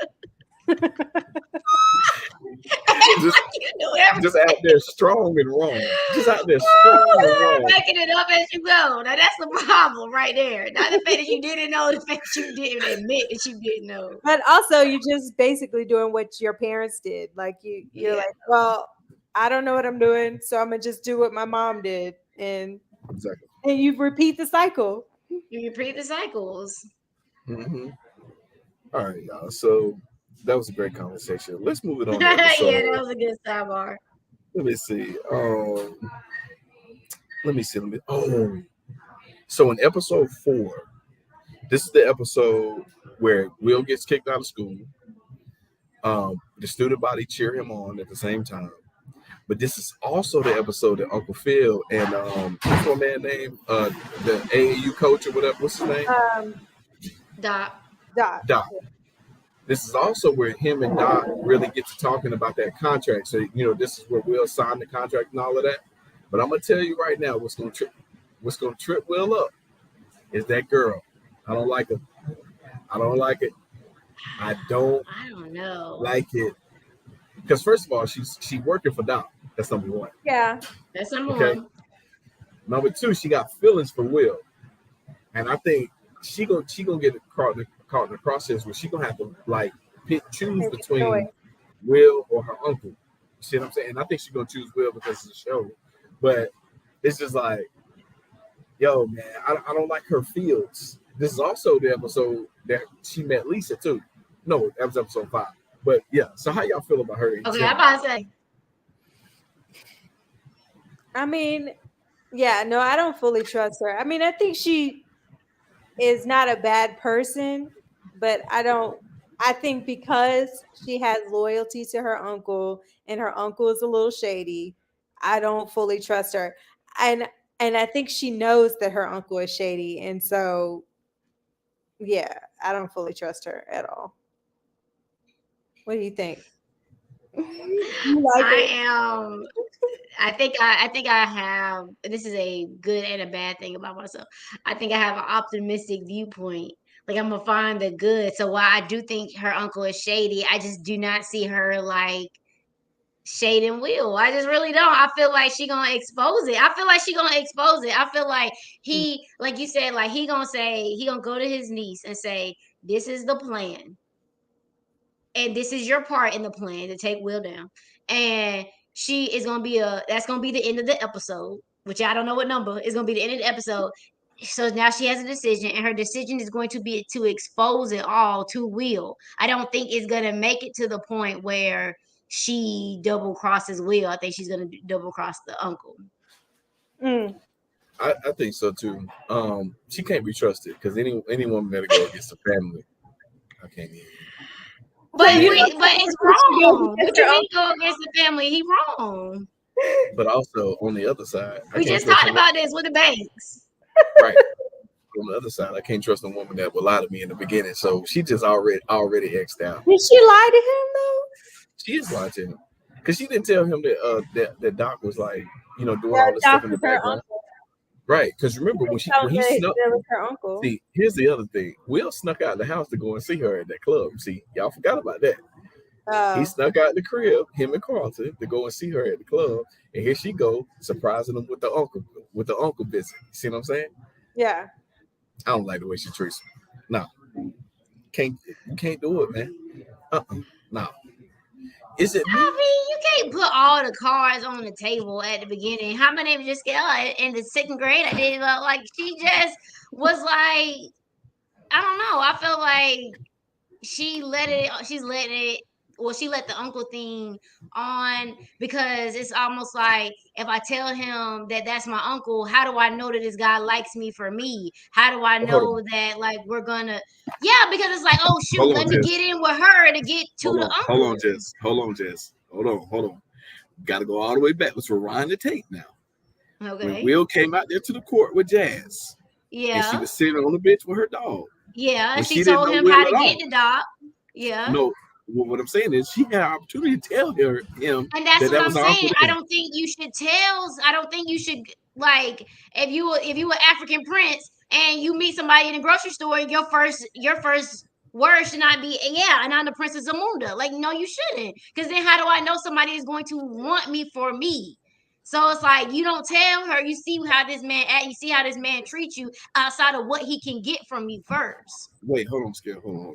Just you knew everything. just out there strong and wrong. Just out there strong and wrong. Making it up as you go. Now that's the problem right there. Not the fact that you didn't know, the fact you didn't admit that you didn't know. but also you just basically doing what your parents did. Like you're Yeah. like, well, I don't know what I'm doing, so I'm gonna just do what my mom did, Exactly. and you repeat the cycle. You repeat the cycles. Hmm. All right, y'all. So that was a great conversation. Let's move it on to Yeah, that episode. was a good sidebar. Let me see. Let me see. So in episode 4, this is the episode where Will gets kicked out of school. The student body cheer him on at the same time. But this is also the episode that Uncle Phil and what's my man name? The AAU coach or whatever. What's his name? Um, Doc. Doc. Doc. This is also where him and Doc really get to talking about that contract. So this is where Will signed the contract and all of that. But I'm gonna tell you right now, what's gonna trip Will up is that girl. I don't like her. I don't like it. I don't I don't know. like it. Because first of all, she's working for Doc. That's number one. Yeah. That's number Okay. one. Number two, she got feelings for Will, and I think she gonna get caught in the process where she gonna have to like choose Make a between choice. Will or her uncle. You see what I'm saying? And I think she's gonna choose Will because of the show, but it's just like, yo, man, I don't like her feels. This is also the episode that she met Lisa too. No, that was episode 5. But yeah, so how y'all feel about her? Okay, I'm about to say. I mean, yeah, no, I don't fully trust her. I mean, I think she is not a bad person, but I think because she has loyalty to her uncle and her uncle is a little shady, I don't fully trust her. And and I think she knows that her uncle is shady, and so yeah, I don't fully trust her at all. What do you think? You like I it? am. I think I have. This is a good and a bad thing about myself. I think I have an optimistic viewpoint Like I'm gonna find the good. So while I do think her uncle is shady, I just do not see her like shading Will. I just really don't. I feel like she gonna expose it. I feel like she gonna expose it. I feel like he, like you said, like he gonna say, he gonna go to his niece and say, "This is the plan, and this is your part in the plan to take Will down." And she is gonna be that's gonna be the end of the episode, which I don't know what number is gonna be the end of the episode. So now she has a decision, and her decision is going to be to expose it all to Will. I don't think it's gonna make it to the point where she double crosses Will. I think she's gonna double cross the uncle. Mm. I think so too. She can't be trusted because any woman that'll go against the family, I can't even. But You know, but it's wrong. What you mean go against the family? He wrong. But also on the other side, I We can't just trust talked about this with the banks. right. On the other side, I can't trust a woman that will lie to me in the beginning. So she just already X'd out. did she lie to him though? She is lying to him because she didn't tell him that Doc was like doing That all this Doc stuff in the was her background. uncle. Right? Because remember when Tell he her snuck. that was her uncle. See, here's the other thing. Will snuck out the house to go and see her at that club. See, y'all forgot about that. He snuck out the crib, him and Carlton, to go and see her at the club, and here she go surprising him with the uncle visit. See what I'm saying? Yeah. I don't like the way she treats me. No, you can't do it, man. No. Is it me? I mean, you can't put all the cards on the table at the beginning. How many of just in the second grade? I did like she just was like, I don't know. I feel like she let it. She's letting it. Well, she let the uncle thing on because it's almost like if I tell him that that's my uncle, how do I know that this guy likes me for me? How do I Hold know on. that like we're gonna? Yeah, because it's like, oh shoot, Hold on, let me Jess. get in with her to get to Hold the on. Hold uncle. on, Jess. Hold on. Got to go all the way back. Let's rewind the tape now. When Okay. Will came out there to the court with Jazz, and she Yeah. was sitting on the bench with her dog, Yeah. when She she didn't told know him Will how to at get all. the dog. Yeah. No, what I'm saying is she had an opportunity to tell him And that's that what that I'm was her uncle saying. I there. don't think you should tell. I don't think you should like if you were African prince and you meet somebody in a grocery store, your first word should not be yeah, and I'm the Princess Zamunda. Like no, you shouldn't. Because then how do I know somebody is going to want me for me? So it's like you don't tell her. You see how this man act. You see how this man treats you outside of what he can get from you first. Wait, hold on, Skip. Hold on.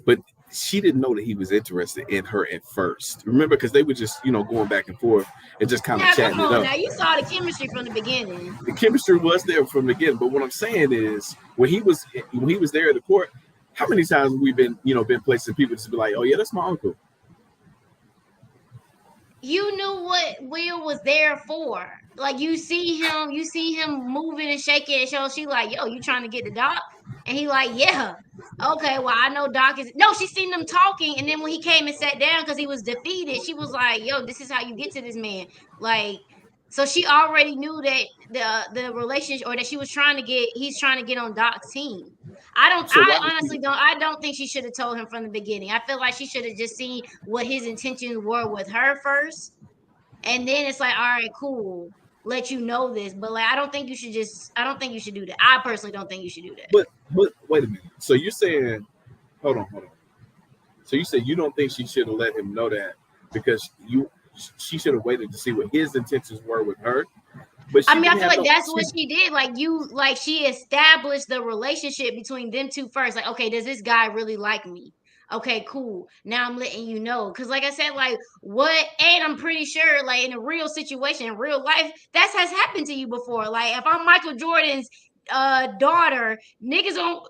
But she didn't know that he was interested in her at first. Remember, because they were just, going back and forth and just kind of Now come chatting it on, up. now you saw the chemistry from the beginning. The chemistry was there from the beginning. But what I'm saying is, when he was there at the court, how many times have we been placing people just be like, oh yeah, that's my uncle. You knew what Will was there for. Like you see him moving and shaking and so she like, yo, you trying to get the doc? And he like, yeah. Okay, well, I know Doc is no, she seen them talking, and then when he came and sat down because he was defeated, she was like, yo, this is how you get to this man. Like, so she already knew that the relationship or that he's trying to get on Doc's team. So I why did honestly she? don't think she should have told him from the beginning. I feel like she should have just seen what his intentions were with her first. And then it's like, all right, cool. Let you know this. But like I don't think you should do that. I personally don't think you should do that. But wait a minute. So you're saying, hold on. So you said you don't think she should have let him know that because she should have waited to see what his intentions were with her. But I she mean, I didn't feel have like no. that's what she did. Like she established the relationship between them two first. Like, okay, does this guy really like me? Okay, cool. Now I'm letting you know. Cause like I said, like what, and I'm pretty sure, like in a real situation, in real life, that has happened to you before. Like if I'm Michael Jordan's daughter, niggas don't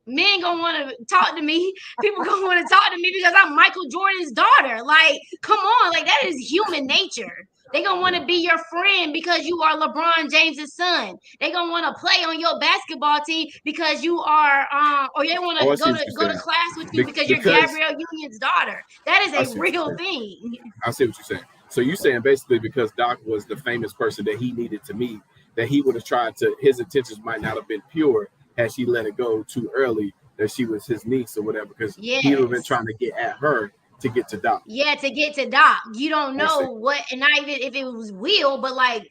men gonna want to talk to me. People gonna want to talk to me because I'm Michael Jordan's daughter. Like, come on, like that is human nature. They gonna want to be your friend because you are LeBron James's son. They gonna want to play on your basketball team because you are, or they want Oh, I to see what go you're to saying. class with you because you're Because Gabrielle Union's daughter. That is I a see what you're real saying. thing. I see what you're saying. So you're saying basically because Doc was the famous person that he needed to meet, that he would have tried to. His intentions might not have been pure had she let it go too early. That she was his niece or whatever, because he would have been Yes. trying to get at her to get to Doc. Yeah, to get to Doc, you don't I see. know what, and not even if it was Will, but like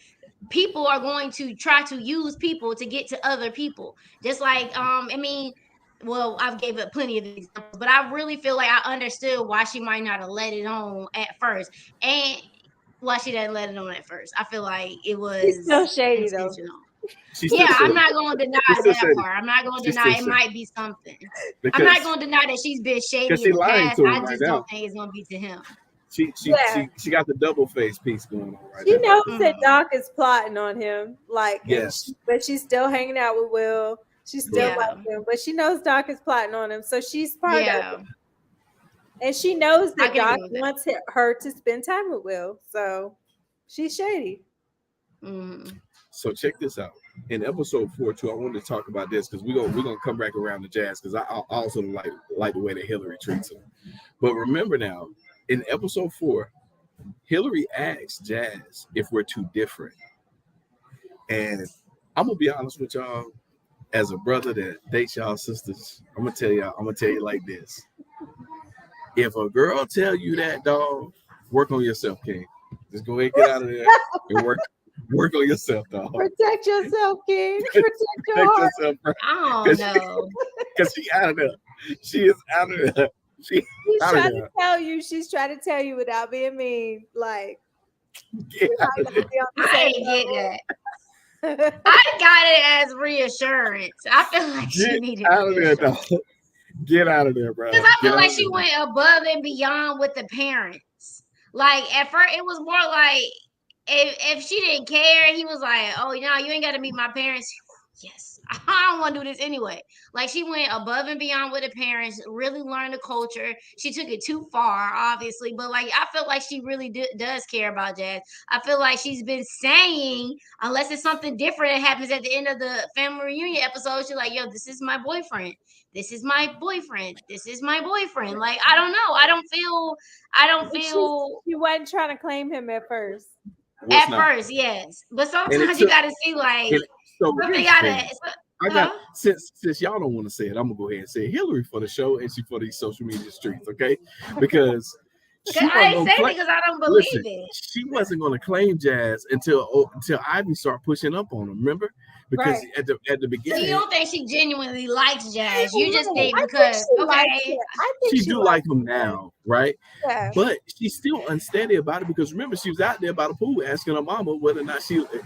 people are going to try to use people to get to other people. Just like, I mean, well, I've gave it plenty of examples, but I really feel like I understood why she might not have let it on at first, and why she didn't let it on at first. I feel like it She's still was shady though. intentional. She still Yeah, said I'm it. not gonna deny She still that said it. part. I'm not gonna She still deny it said it. might be something. I'm not Because gonna deny that she's been shady she in the lying past. to I him right just don't now. think it's gonna be to him. Yeah, She got the double face piece going on right she now. knows that Mhm. Doc is plotting on him. Like, Yes. but she's still hanging out with Will. She still Correct. Yeah, likes him, but she knows Doc is plotting on him, so she's part of yeah, it. And she knows I that can Doc agree with that. wants her to spend time with Will, so she's shady. Mhm. So check this out. In episode 4 too, I wanted to talk about this because we're gonna come back around to Jazz because I also like the way that Hillary treats him. But remember now, in episode 4, Hillary asks Jazz if we're too different. And I'm gonna be honest with y'all, as a brother that dates y'all sisters, I'm gonna tell you like this. If a girl tell you that, dog, work on yourself, King. Just go ahead, get out of there and work on yourself, dog. Protect yourself, King. Protect your Protect heart. yourself, bro. I don't Cause know. she out of there. She is out of there. She She's out of trying to there. tell you. She's trying to tell you without being mean. Like, Get we're out not of gonna there. be on the I same ain't get that. level. I got it as reassurance. I feel like she Get needed out of there, reassurance. dog. Get out of there, bro. Because I Get feel out like of she there. went above and beyond with the parents. Like at first, it was more like if she didn't care, he was like, "Oh, you ain't got to meet my parents." Yes, I don't want to do this anyway. Like she went above and beyond with the parents, really learned the culture. She took it too far, obviously, but like I feel like she really does care about Jazz. I feel like she's been saying, unless it's something different that happens at the end of the family reunion episode, she's like, "Yo, this is my boyfriend. This is my boyfriend. This is my boyfriend." Like I don't know. I don't she, feel she wasn't trying to claim him at first. Was at not. first, yes. But And it sometimes you took gotta see like and so something here's the gotta thing. I got huh? since y'all don't want to say it, I'm gonna go ahead and say it. Hillary for the show and she for these social media streets, okay? Because Cause she I wasn't ain't gonna saying claim. it because I don't believe Listen, it. she wasn't gonna claim Jazz until Ivy started pushing up on him. Remember? Because Right. at the So you beginning, don't think she genuinely likes Jazz? You just no, think I think because she likes okay, it. I think she she do likes like him it. now, right? Yeah. But she's still unsteady about it because remember she was out there by the pool asking her mama whether or not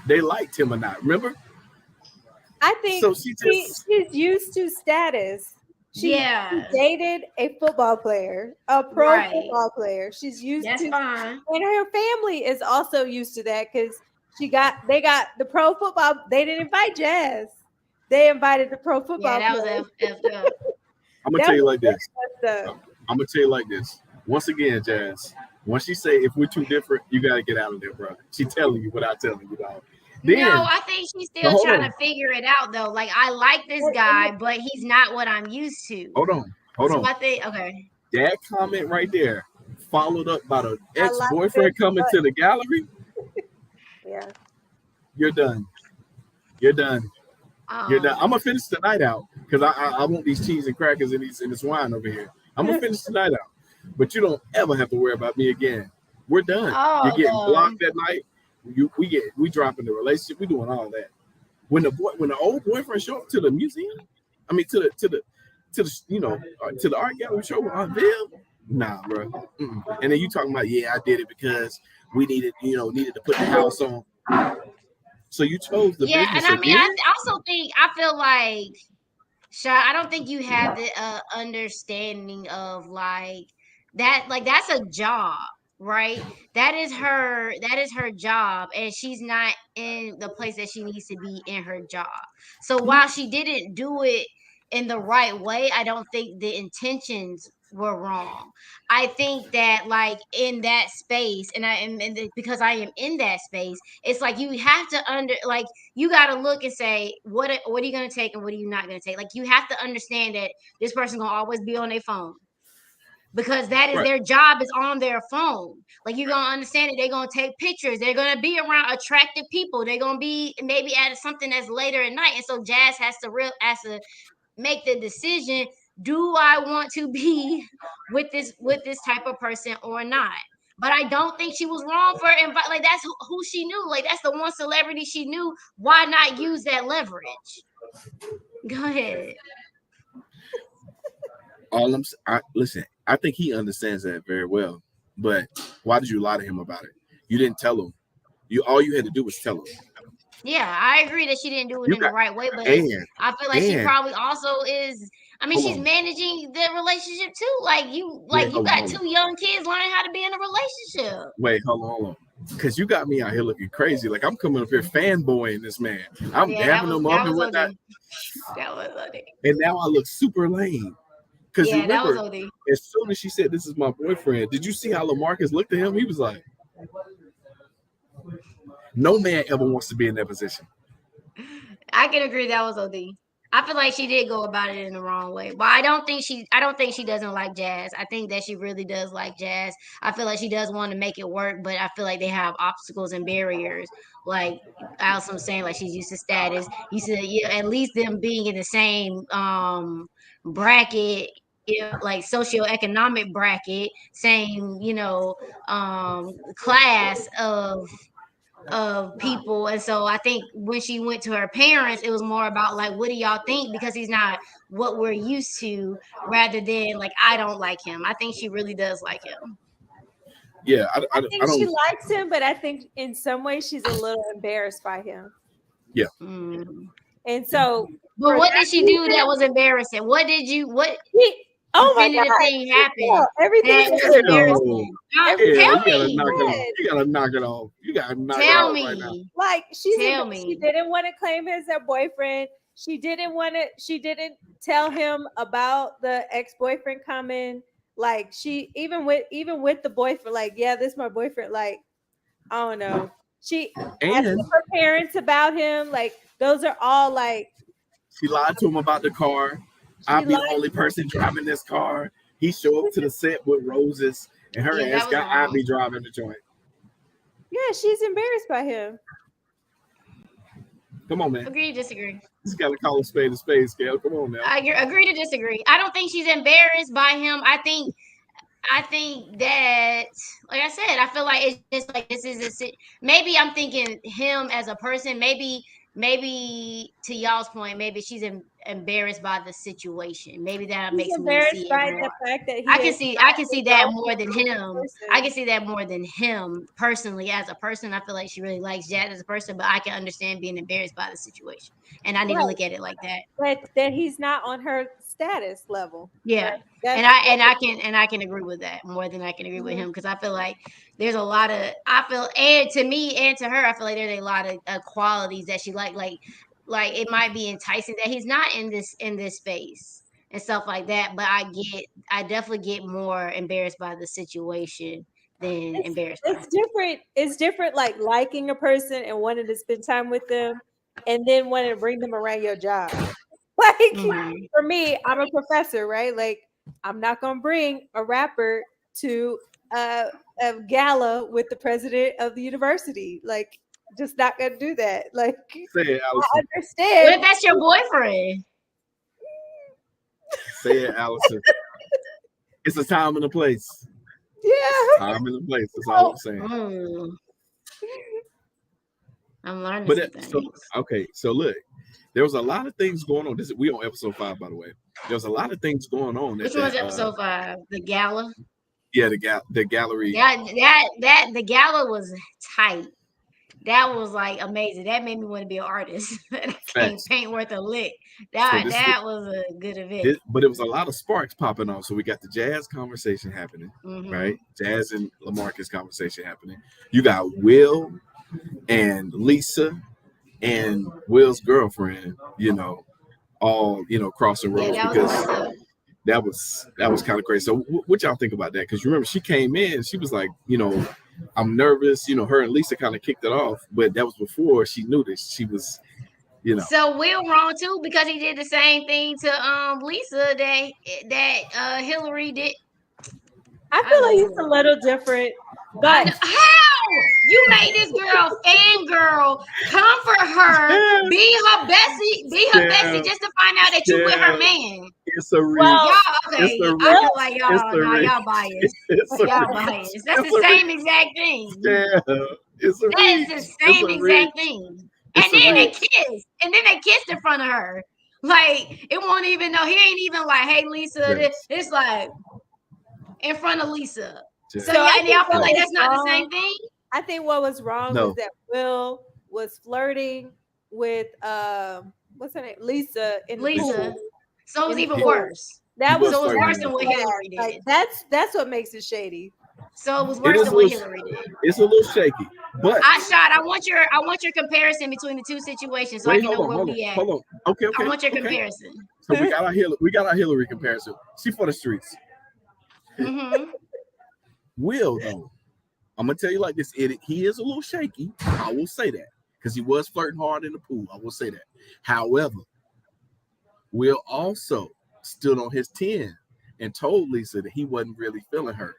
they liked him or not. Remember? I think So she just she's used to status. She yeah, dated a football player, a pro right. football player. She's used That's to, fine. and her family is also used to that because they got the pro football. They didn't invite Jazz. They invited the pro Yeah, football that was player. effed up. I'm gonna That tell you was like this. messed up. I'm gonna tell you like this. Once again, Jazz. Once she say if we're too different, you gotta get out of there, bro. She telling you without telling you, dog. No, Then, I think she's no, still trying to figure it out though. Like I like this guy, but he's not what I'm used to. hold So on. I think okay. That comment right there, followed up by the I like this, ex-boyfriend coming but to the gallery. yeah. You're done. You're done. You're done. I'm Um gonna finish the night out because I want these cheese and crackers and this wine over here. I'm gonna finish the night out, but you don't ever have to worry about me again. We're done. You're oh getting Lord. blocked that night. We dropping the relationship. We doing all that. When the old boyfriend show up to the museum, I mean to the to the art gallery show on Bill. Nah, bro. And then you talking about I did it because we needed to put the house on. So you chose the Yeah, and business I mean again? I also think I feel like Sha, I don't think you have the understanding of like that's a job, right? That is her job and she's not in the place that she needs to be in her job. So while she didn't do it in the right way, I don't think the intentions were wrong. I think that like in that space and because I am in that space, it's like you have to you got to look and say what are you going to take and what are you not going to take. Like you have to understand that this person going to always be on their phone because that is Right. their job is on their phone. Like you're going to understand that they're going to take pictures. They're going to be around attractive people. They're going to be maybe at something that's later at night. And so Jazz has to make the decision, do I want to be with this type of person or not? But I don't think she was wrong for invite. Like that's who she knew. Like that's the one celebrity she knew. Why not use that leverage? Go ahead. Listen. I think he understands that very well. But why did you lie to him about it? You didn't tell him. All you had to do was tell him. Yeah, I agree that she didn't do it You in the got right way, but and I feel like she and probably also is. I mean, hold she's on. managing the relationship too. Like Wait, you hold on, got hold on. two young kids learning how to be in a relationship. Wait, hold on. Because you got me out here looking crazy. Like I'm coming up here fanboying this man. I'm Yeah, that dabbing was him up that and was whatnot. OD. That was OD. And now I look super lame. Because Yeah, that was remember, OD. as soon as she said, "This is my boyfriend," did you see how LaMarcus looked at him? He was like, "No man ever wants to be in that position." I can agree that was OD. I feel like she did go about it in the wrong way, but I don't think she doesn't like jazz. I think that she really does like jazz. I feel like she does want to make it work, but I feel like they have obstacles and barriers. Like Alice was saying, like she's used to status. You said, yeah, at least them being in the same bracket, like socioeconomic bracket, same class of people. And so I think when she went to her parents, it was more about like, what do y'all think? Because he's not what we're used to, rather than like, I don't like him. I think she really does like him. Yeah, I I think she don't. likes him, but I think in some ways she's a little embarrassed by him. Yeah. Mm. And so, But for what that did she do that reason, was embarrassing? What oh my definitive God, thing happened everything that is was embarrassing? everything Tell You gotta me. knock it off. good. You gotta knock it off. You gotta knock it Tell off right now. me. Like she Tell me. didn't want to claim him as her boyfriend. She didn't tell him about the ex-boyfriend coming. Like she even with the boyfriend, like, yeah, this is my boyfriend. Like, I don't know. She asked And her parents about him. Like, those are all like she lied to him about the car. I'll she be the likes. only person driving this car. He show up to the set with roses, and her Yeah, ass that was got I wrong. be driving the joint. Yeah, she's embarrassed by him. Come on, man. Agree to disagree. Just gotta call a spade, Scale. Come on now. I agree to disagree. I don't think she's embarrassed by him. I think that, like I said, I feel like it's just like this is maybe I'm thinking him as a person. Maybe to y'all's point, maybe she's embarrassed by the situation. Maybe that She's makes me see embarrassed it by more. the fact that he is I can see that not more than a him. I person. can see that more than him personally as a person. I feel like she really likes Jazz as a person, but I can understand being embarrassed by the situation, and I need to Right. look at it like that. But that he's not on her status level. Yeah. Like, that's I can agree with that more than I can agree with Mhm. him, because I feel like there's a lot of and to me and to her, I feel like there's a lot of qualities that she like it might be enticing that he's not in this space and stuff like that, but I definitely get more embarrassed by the situation than embarrassed by it's her. different. It's different, like liking a person and wanting to spend time with them, and then wanting to bring them around your job. Like, Mhm. for me, I'm a professor, right? Like, I'm not gonna bring a rapper to a gala with the president of the university. Like, just not gonna do that. Like, Say it, I Allison. What if understand. that's your boyfriend? Say it, Allison. It's a time and a place. Yeah. Time and a place. That's all I'm saying. Mm, I'm learning But some things. so look, there was a lot of things going on. We on episode 5, by the way. There was a lot of things going on at Which one's that. episode 5? The gala. Yeah, the gallery. The gala was tight. That was like amazing. That made me want to be an artist. I can't Facts. paint worth a lick. So this, That was a good event. but it was a lot of sparks popping off. So we got the jazz conversation happening, Hmm. right? Jazz and LaMarcus conversation happening. You got Will and Lisa and Will's girlfriend. All crossing Yeah, roads that was because messed up. that was kind of crazy. So what y'all think about that? Because you remember she came in, she was like, I'm nervous. Her and Lisa kind of kicked it off, but that was before she knew this. She was, So Will wrong too, because he did the same thing to Lisa that Hillary did. I I feel like love it's a Will. little different, I but know, how you made this girl fangirl, comfort her, be her bestie, just to find out that you with her man. It's a reach. well, Y'all okay? It's a I reach. feel like It's y'all, a nah, reach. y'all biased. It's a Y'all reach. biased. That's It's the a reach. same exact thing. Yeah, it's a That is reach. the It's same a reach. exact thing. And It's a then they reach. kissed. And then they kissed in front of her. Like it won't even know. He ain't even like, hey Lisa. Yes. It's like in front of Lisa. Yes. So So yeah, I and think y'all feel what like was that's not the same wrong. thing. I think what was wrong was No. that Will was flirting with what's her name, Lisa, in the Lisa. Lisa. pool. So it was In the even He, pool. worse. he That was was So it was flirting worse in than the what pool. Hillary bad. did. Like that's what makes it shady. So it was It worse is than a what little, Hillary did. it's a little shaky, but I want your comparison between the two situations so I wait, can know where we at. hold on. Okay, I okay, want your okay. comparison. So we got our Hillary comparison. She for the streets. Mm-hmm. Will though, I'm gonna tell you like this, he is a little shaky. I will say that because he was flirting hard in the pool. I will say that. However, Will also stood on his 10 and told Lisa that he wasn't really feeling her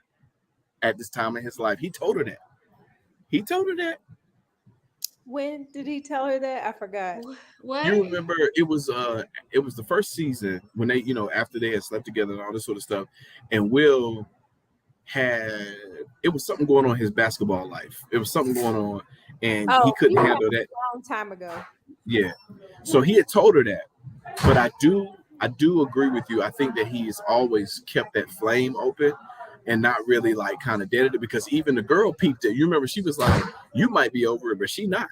at this time in his life. He told her that. He told her that. When did he tell her that? I forgot. What? You remember it was the first season when they, after they had slept together and all this sort of stuff, and Will had it was something going on in his basketball life. It was something going on and he Oh, couldn't handle that. a long time ago. Yeah. So he had told her that. But I do agree with you. I think that he's always kept that flame open and not really like kind of deaded it because even the girl peeped it. You remember she was like, you might be over it, but she not.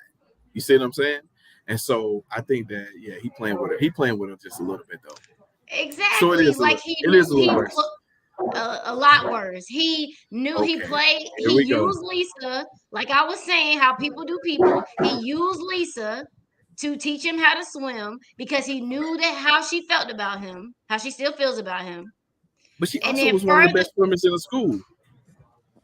You see what I'm saying? And so I think that he playing with her. He playing with her just a little bit though. So Exactly. Like it is a little he worse. a lot worse. He knew he Okay. played. Here He we go. used Lisa, like I was saying, how people do people. He used Lisa to teach him how to swim because he knew that how she felt about him, how she still feels about him. But she And also then was one of the further, best swimmers in the school.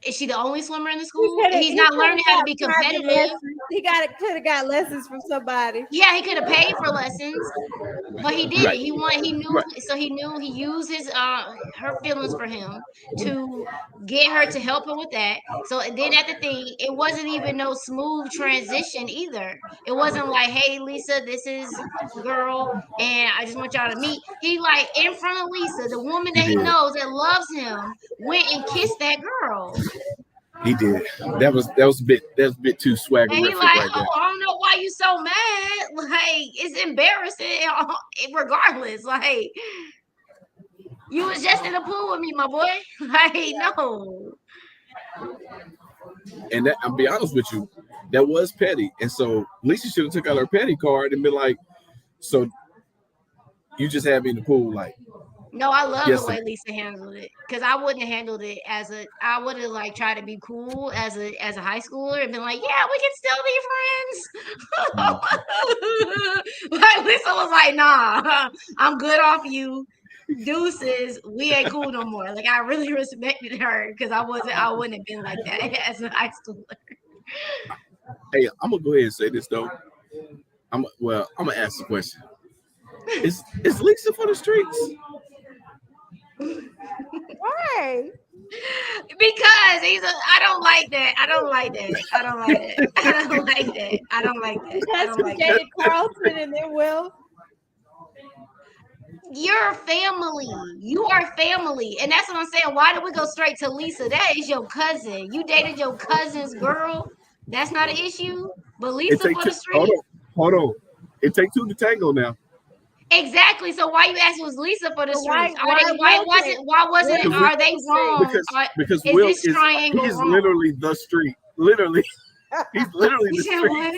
is she the only swimmer in the He school? could have He's he not could learning have how to got be private competitive. lessons. He could have got lessons from somebody. Yeah, he could have paid for lessons. But he did Right. it. He knew Right. so he knew he used his her feelings for him to get her to help him with that. So then at the thing, it wasn't even no smooth transition either. It wasn't like, hey Lisa, this is girl, and I just want y'all to meet. He like in front of Lisa, the woman He that he did. knows that loves him, went and kissed that girl. He did. That was a bit too And he swaggerific like, right oh, there. I don't know why you so mad. Like, it's embarrassing regardless. Like, you was just in the pool with me, my boy. Like, no. And that, I'll be honest with you, that was petty. And so Lisa should have took out her petty card and been like, "So you just had me in the pool, like, No, I love the yes, way Lisa handled it. Cause I wouldn't have handled it I would have like tried to be cool as a high schooler and been like, yeah, we can still be friends. Like Lisa was like, nah, I'm good off you. Deuces, we ain't cool no more. Like I really respected her because I wouldn't have been like that as a high schooler. hey, I'm gonna go ahead and say this though. I'm gonna ask the question: Is Lisa for the streets? Why? Because I don't like that. I don't like that. I don't like that. I don't like that. I don't like that. I Because don't he like that. dated Carlton and then Will. You're family. You are family. And that's what I'm saying. Why did we go straight to Lisa? That is your cousin. You dated your cousin's girl. That's not an issue. But It Lisa take for two. the streets? Hold on. It take two to tango now. Exactly. So why you asking was Lisa for the So streets? Are why they Will can't? why wasn't it Will Because can't are for they the street. wrong? because Is Will this triangle he's wrong? literally the street. Literally, he's literally You the said streets. what?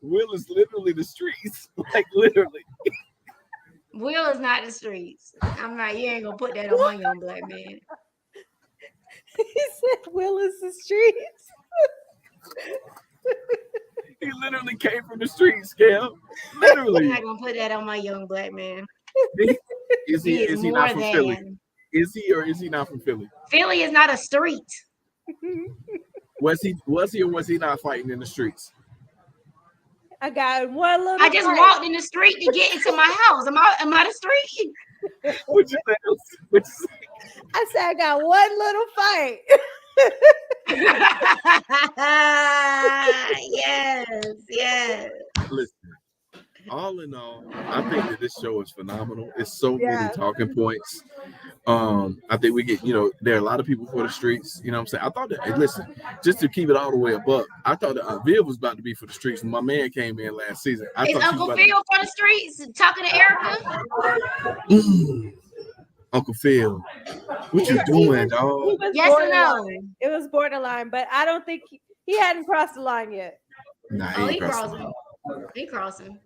Will is literally the streets. Like literally. Will is not the streets. I'm not. You ain't gonna put that on my young black man. He said Will is the streets. He literally came from the streets, Cam. You're Literally. not gonna put that on my young black man. Is he He is is he not more from Philly? than. Is he or is he not from Philly? Philly is not a street. Was he or was he not fighting in the streets? I got one little I just fight. walked in the street to get into my house. Am I the street? What you say? I said I got one little fight. Yes, yes. Listen, all in all, I think that this show is phenomenal. It's so many Yeah. talking points. I think we get, there are a lot of people for the streets. You know what I'm saying? I thought that, hey, listen, just to keep it all the way above, I thought that Viv was about to be for the streets when my man came in last season. I Is thought she was Uncle about Phil for the streets talking to Erica? to. Uncle Phil, what you doing, He dog? was Yes or no? borderline. It was borderline, but I don't think he hadn't crossed the line yet. Nah, Oh, he he ain't crossing. crossing. He crossing.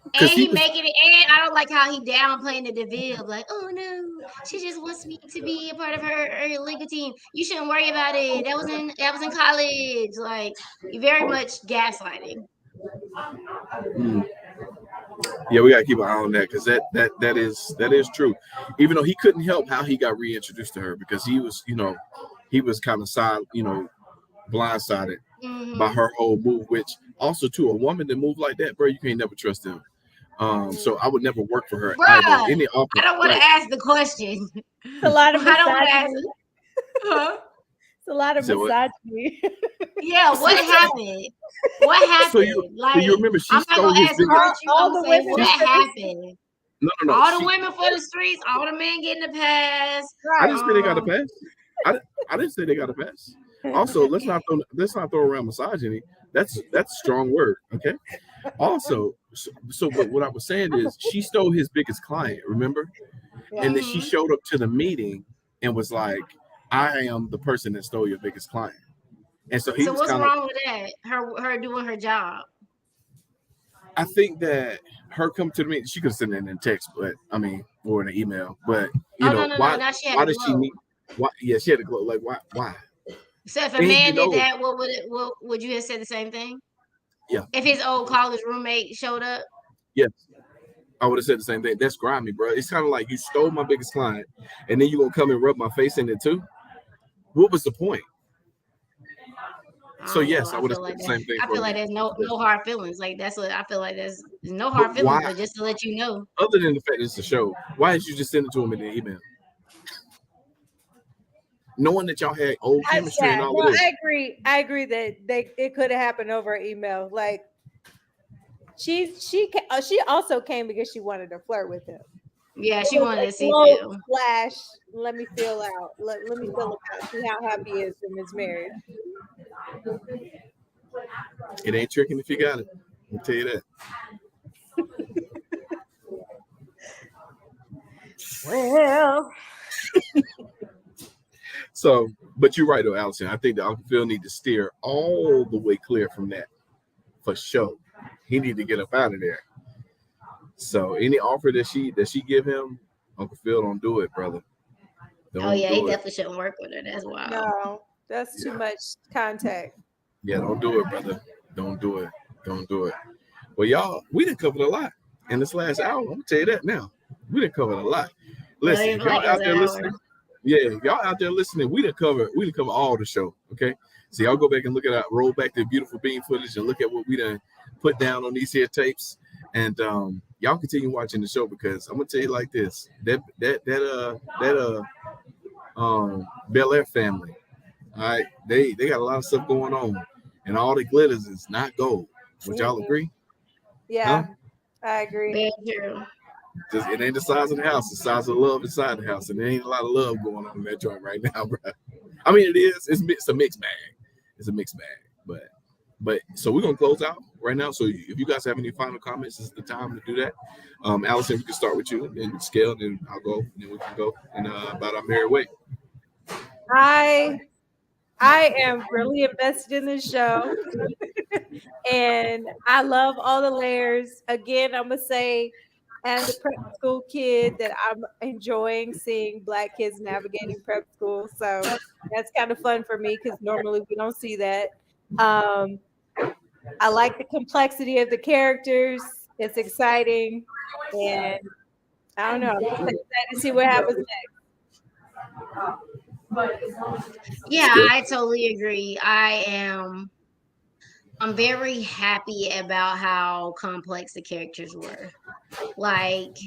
Because And he he was. making it. And I don't like how he downplaying the DeVille. Like, oh no, she just wants me to be a part of her legal team. You shouldn't worry about it. That was in college. Like, he very much gaslighting. Yeah, we gotta keep an eye on that because that is true. Even though he couldn't help how he got reintroduced to her because he was kind of blindsided by Mm-hmm. her whole move. Which also too, a woman that move like that, bro, you can't never trust them. So I would never work for her Bruh, either. Any offer, I don't want to like ask the question. It's a lot of I don't want to ask. misogyny. Huh? It's a lot of so what? misogyny. Yeah, what happened? What So happened? you remember she I'm not stole gonna his ask biggest. Hurt. You. All I'm the gonna say women what for the happened. No. All the women for the streets, all the men getting the pass. I Right. didn't say they got a pass. I didn't say they got a pass. Also, let's not throw around misogyny. That's a strong word. Okay. Also, but what I was saying is she stole his biggest client. Remember, Yeah. and then she Mhm. showed up to the meeting and was like, "I am the person that stole your biggest client." And so he So was what's kind of. wrong with that? Her doing her job. I think that her come to the meeting, she could have sent it in text, but I mean, or in an email. But Oh no. Now she had why a did she glow. need? Why? Yeah, she had to go. Like why? So if a And man did that, what would you have said the same thing? yeah, If his old college roommate showed up? yes. I would have said the same thing. That's grimy, bro. It's kind of like you stole my biggest client, and then you gonna come and rub my face in it too. What was the point? I So don't know. yes, I would have said the same thing I for feel like me. there's no hard feelings. Like that's what I feel like. There's no But hard why? feelings, but just to let you know. Other than the fact it's a show, why didn't you just send it to him in the email? Knowing that y'all had old chemistry and all No, of this. I agree that it could have happened over email. Like she also came because she wanted to flirt with him. Yeah, she It was wanted a to see slow Phil. Flash. Let me feel out. Let me feel about see how happy he is in his marriage. It ain't tricking if you got it. I'll tell you that. Well, So, but you're right though, Allison. I think that Uncle Phil need to steer all the way clear from that for sure. He need to get up out of there. So any offer that she give him, Uncle Phil, don't do it, brother. Oh Don't yeah, he do it. definitely shouldn't work with her. That's wild. no, that's too much contact. Yeah, don't do it, brother. Don't do it. Don't do it. Well, y'all, we done covered a lot in this last hour. I'm gonna tell you that now. We done covered a lot. Listen, Well, if y'all like it was out there an listening, if y'all out there listening, we done cover all the show. Okay. So y'all go back and roll back the beautiful bean footage and look at what we done put down on these here tapes. And y'all continue watching the show because I'm gonna tell you like this. That Bel-Air family. All right, they got a lot of stuff going on, and all the glitters is not gold. Would y'all agree? Yeah, Huh? I agree. Very true. Just it ain't the size of the house, it's the size of the love inside the house, and there ain't a lot of love going on in that joint right now, bro. I mean, it is. It's a mixed bag. It's a mixed bag, but so we're gonna close out right now. So if you guys have any final comments, this is the time to do that. Allison, we can start with you, and then Scale, and then I'll go, and then we can go and about our merry way. I am really invested in this show. And I love all the layers. Again, I'm gonna say, as a prep school kid, that I'm enjoying seeing Black kids navigating prep school. So that's kind of fun for me because normally we don't see that. I like the complexity of the characters. It's exciting, and I don't know. I'm just excited to see what happens next. Yeah, I totally agree. I'm very happy about how complex the characters were. Like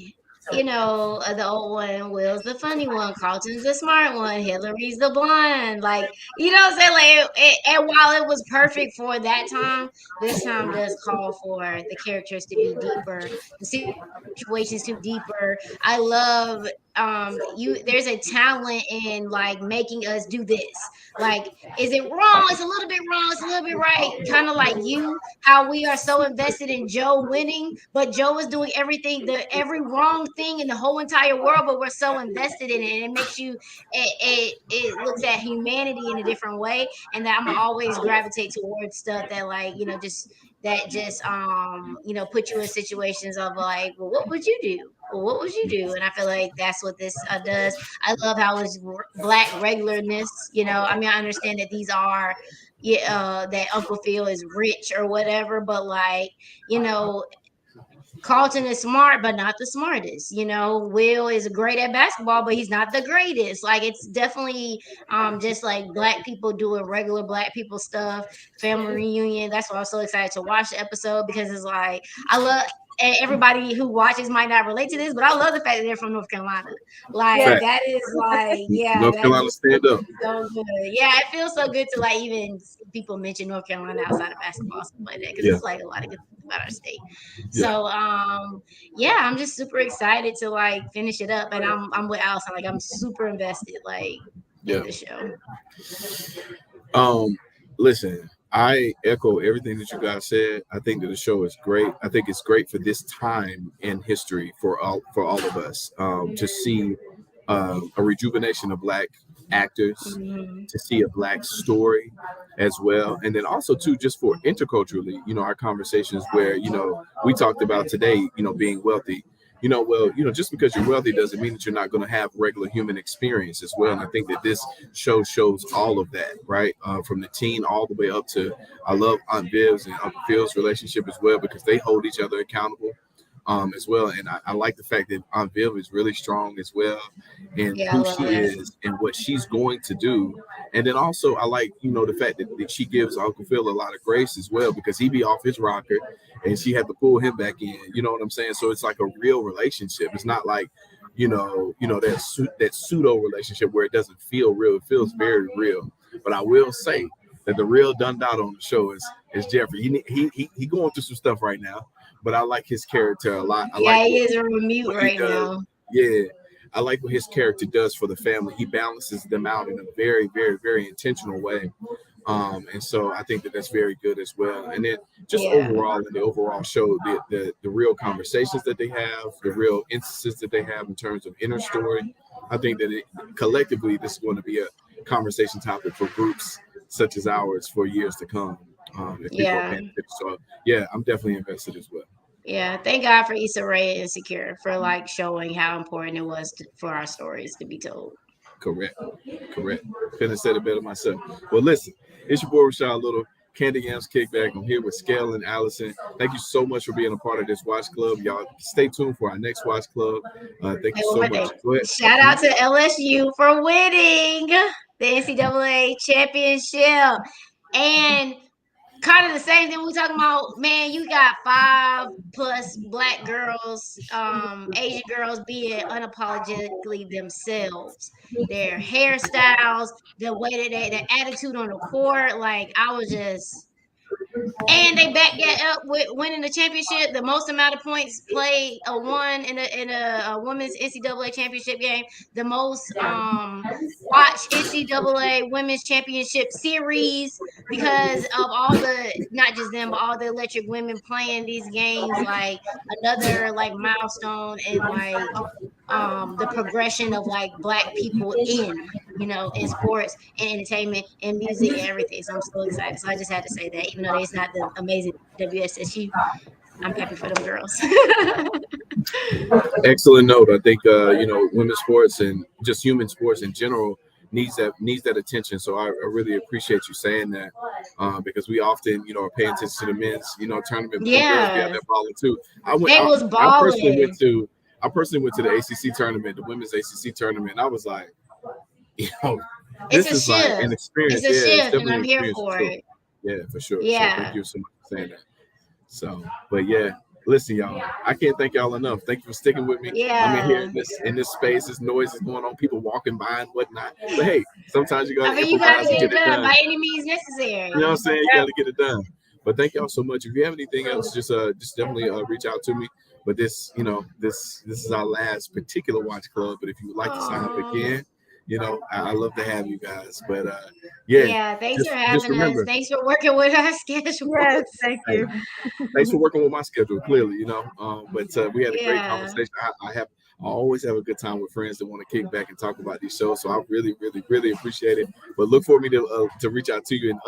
the old one, Will's the funny one, Carlton's the smart one, Hillary's the blonde. Like, you know what I'm saying? Like, and while it was perfect for that time, this time does call for the characters to be deeper, the situations to deeper. I love there's a talent in like making us do this. Like, is it wrong? It's a little bit wrong, it's a little bit right. Kind of like how we are so invested in Joe winning, but Joe is doing every wrong thing in the whole entire world, but we're so invested in it. And it makes you it looks at humanity in a different way. And that I'm always gravitate towards stuff that like, put you in situations of like, well, what would you do? Well, what would you do? And I feel like that's what this does. I love how it's black regularness. I mean, I understand that these are, that Uncle Phil is rich or whatever, but like, Carlton is smart, but not the smartest. Will is great at basketball, but he's not the greatest. Like, it's definitely just like black people doing regular black people stuff, family reunion. That's why I'm so excited to watch the episode, because it's like I love. And everybody who watches might not relate to this, but I love the fact that they're from North Carolina. Like, Fact. that is like, yeah, North that Carolina, is stand up. so good. Yeah, it feels so good to like even see people mention North Carolina outside of basketball, stuff like that, because Yeah. it's like a lot of good things about our state. Yeah. So yeah, I'm just super excited to like finish it up, and I'm with Allison. Like, I'm super invested like in the show. Listen, I echo everything that you guys said. I think that the show is great. I think it's great for this time in history for all of us, to see a rejuvenation of black actors, to see a black story as well, and then also too, just for interculturally, our conversations where we talked about today, being wealthy. Just because you're wealthy doesn't mean that you're not going to have regular human experience as well. And I think that this show shows all of that, right? From the teen all the way up to, I love Aunt Viv's and Uncle Phil's relationship as well, because they hold each other accountable as well. And I like the fact that Aunt Viv is really strong as well, and who she is and what she's going to do. And then also I like, the fact that she gives Uncle Phil a lot of grace as well, because he be off his rocker and she had to pull him back in. You know what I'm saying? So it's like a real relationship. It's not like, that pseudo relationship where it doesn't feel real. It feels very real. But I will say that the real Dundada on the show is Jeffrey. He going through some stuff right now, but I like his character a lot. He is a mute right now. Yeah, I like what his character does for the family. He balances them out in a very, very, very intentional way. And so I think that that's very good as well. And then just overall, in the overall show, the real conversations that they have, the real instances that they have in terms of inner story, I think that collectively, this is going to be a conversation topic for groups such as ours for years to come. If people are paying attention. So yeah, I'm definitely invested as well. Yeah, thank God for Issa Rae and Insecure for like showing how important it was for our stories to be told. Correct. Couldn't have said it better myself. Well, listen, it's your boy Rashad Little, Candy Yams Kickback. I'm here with Scale and Allison. Thank you so much for being a part of this Watch Club. Y'all stay tuned for our next Watch Club. Thank you so much. Go ahead. Shout out to LSU for winning the NCAA championship. And kind of the same thing we talking about, man. You got 5+ black girls, Asian girls being unapologetically themselves. Their hairstyles, the way that their attitude on the court, like I was just. And they backed that up with winning the championship, the most amount of points played, won in a women's NCAA championship game, the most watched NCAA women's championship series, because of all the, not just them, but all the electric women playing these games. Like another like milestone in like the progression of like black people in sports and entertainment and music and everything. So I'm so excited. So I just had to say that, even though it's not the amazing WSSU, I'm happy for them girls. Excellent note. I think women's sports and just human sports in general needs that attention. So I really appreciate you saying that, because we often are paying attention to the men's tournament. Yeah, girls be out there balling too. I personally went to the ACC tournament, the women's ACC tournament. I was like, this is like an experience. It's a shift, and I'm here for it. Yeah, for sure. Yeah. So thank you so much for saying that. So, but yeah, listen, y'all, I can't thank y'all enough. Thank you for sticking with me. I'm in here Yeah. in this space. This noise is going on. People walking by and whatnot. But hey, sometimes you got I to mean, you gotta improvise and get get it it done done. by any means necessary. You know what I'm saying? You Yeah. got to get it done. But thank y'all so much. If you have anything else, just definitely reach out to me. But this, this is our last particular watch club. But if you would like to sign up Aw. again, I love to have you guys. But Yeah, thanks for just having us. remember, Thanks for working with our schedule. Yes, thank hey, you. thanks for working with my schedule. Clearly, but we had a great Yeah. conversation. I always have a good time with friends that want to kick back and talk about these shows. So I really, really, really appreciate it. But look for me to reach out to you in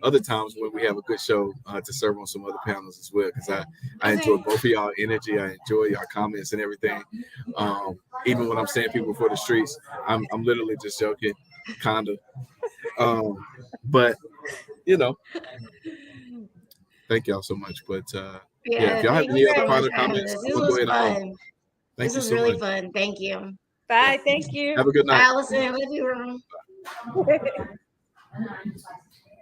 other times when we have a good show to serve on some other panels as well. Because I enjoy Okay. both of y'all energy. I enjoy y'all comments and everything. Even when I'm saying people for the streets, I'm literally just joking, kind of. But you know, thank y'all so much. But yeah, if Yeah, y'all have thank any you other so much final for having comments, us. I'm This gonna go was ahead on. fun. Thank This you was so really much. fun. Thank you. Bye. Thank you. Have a good night. Allison, love you.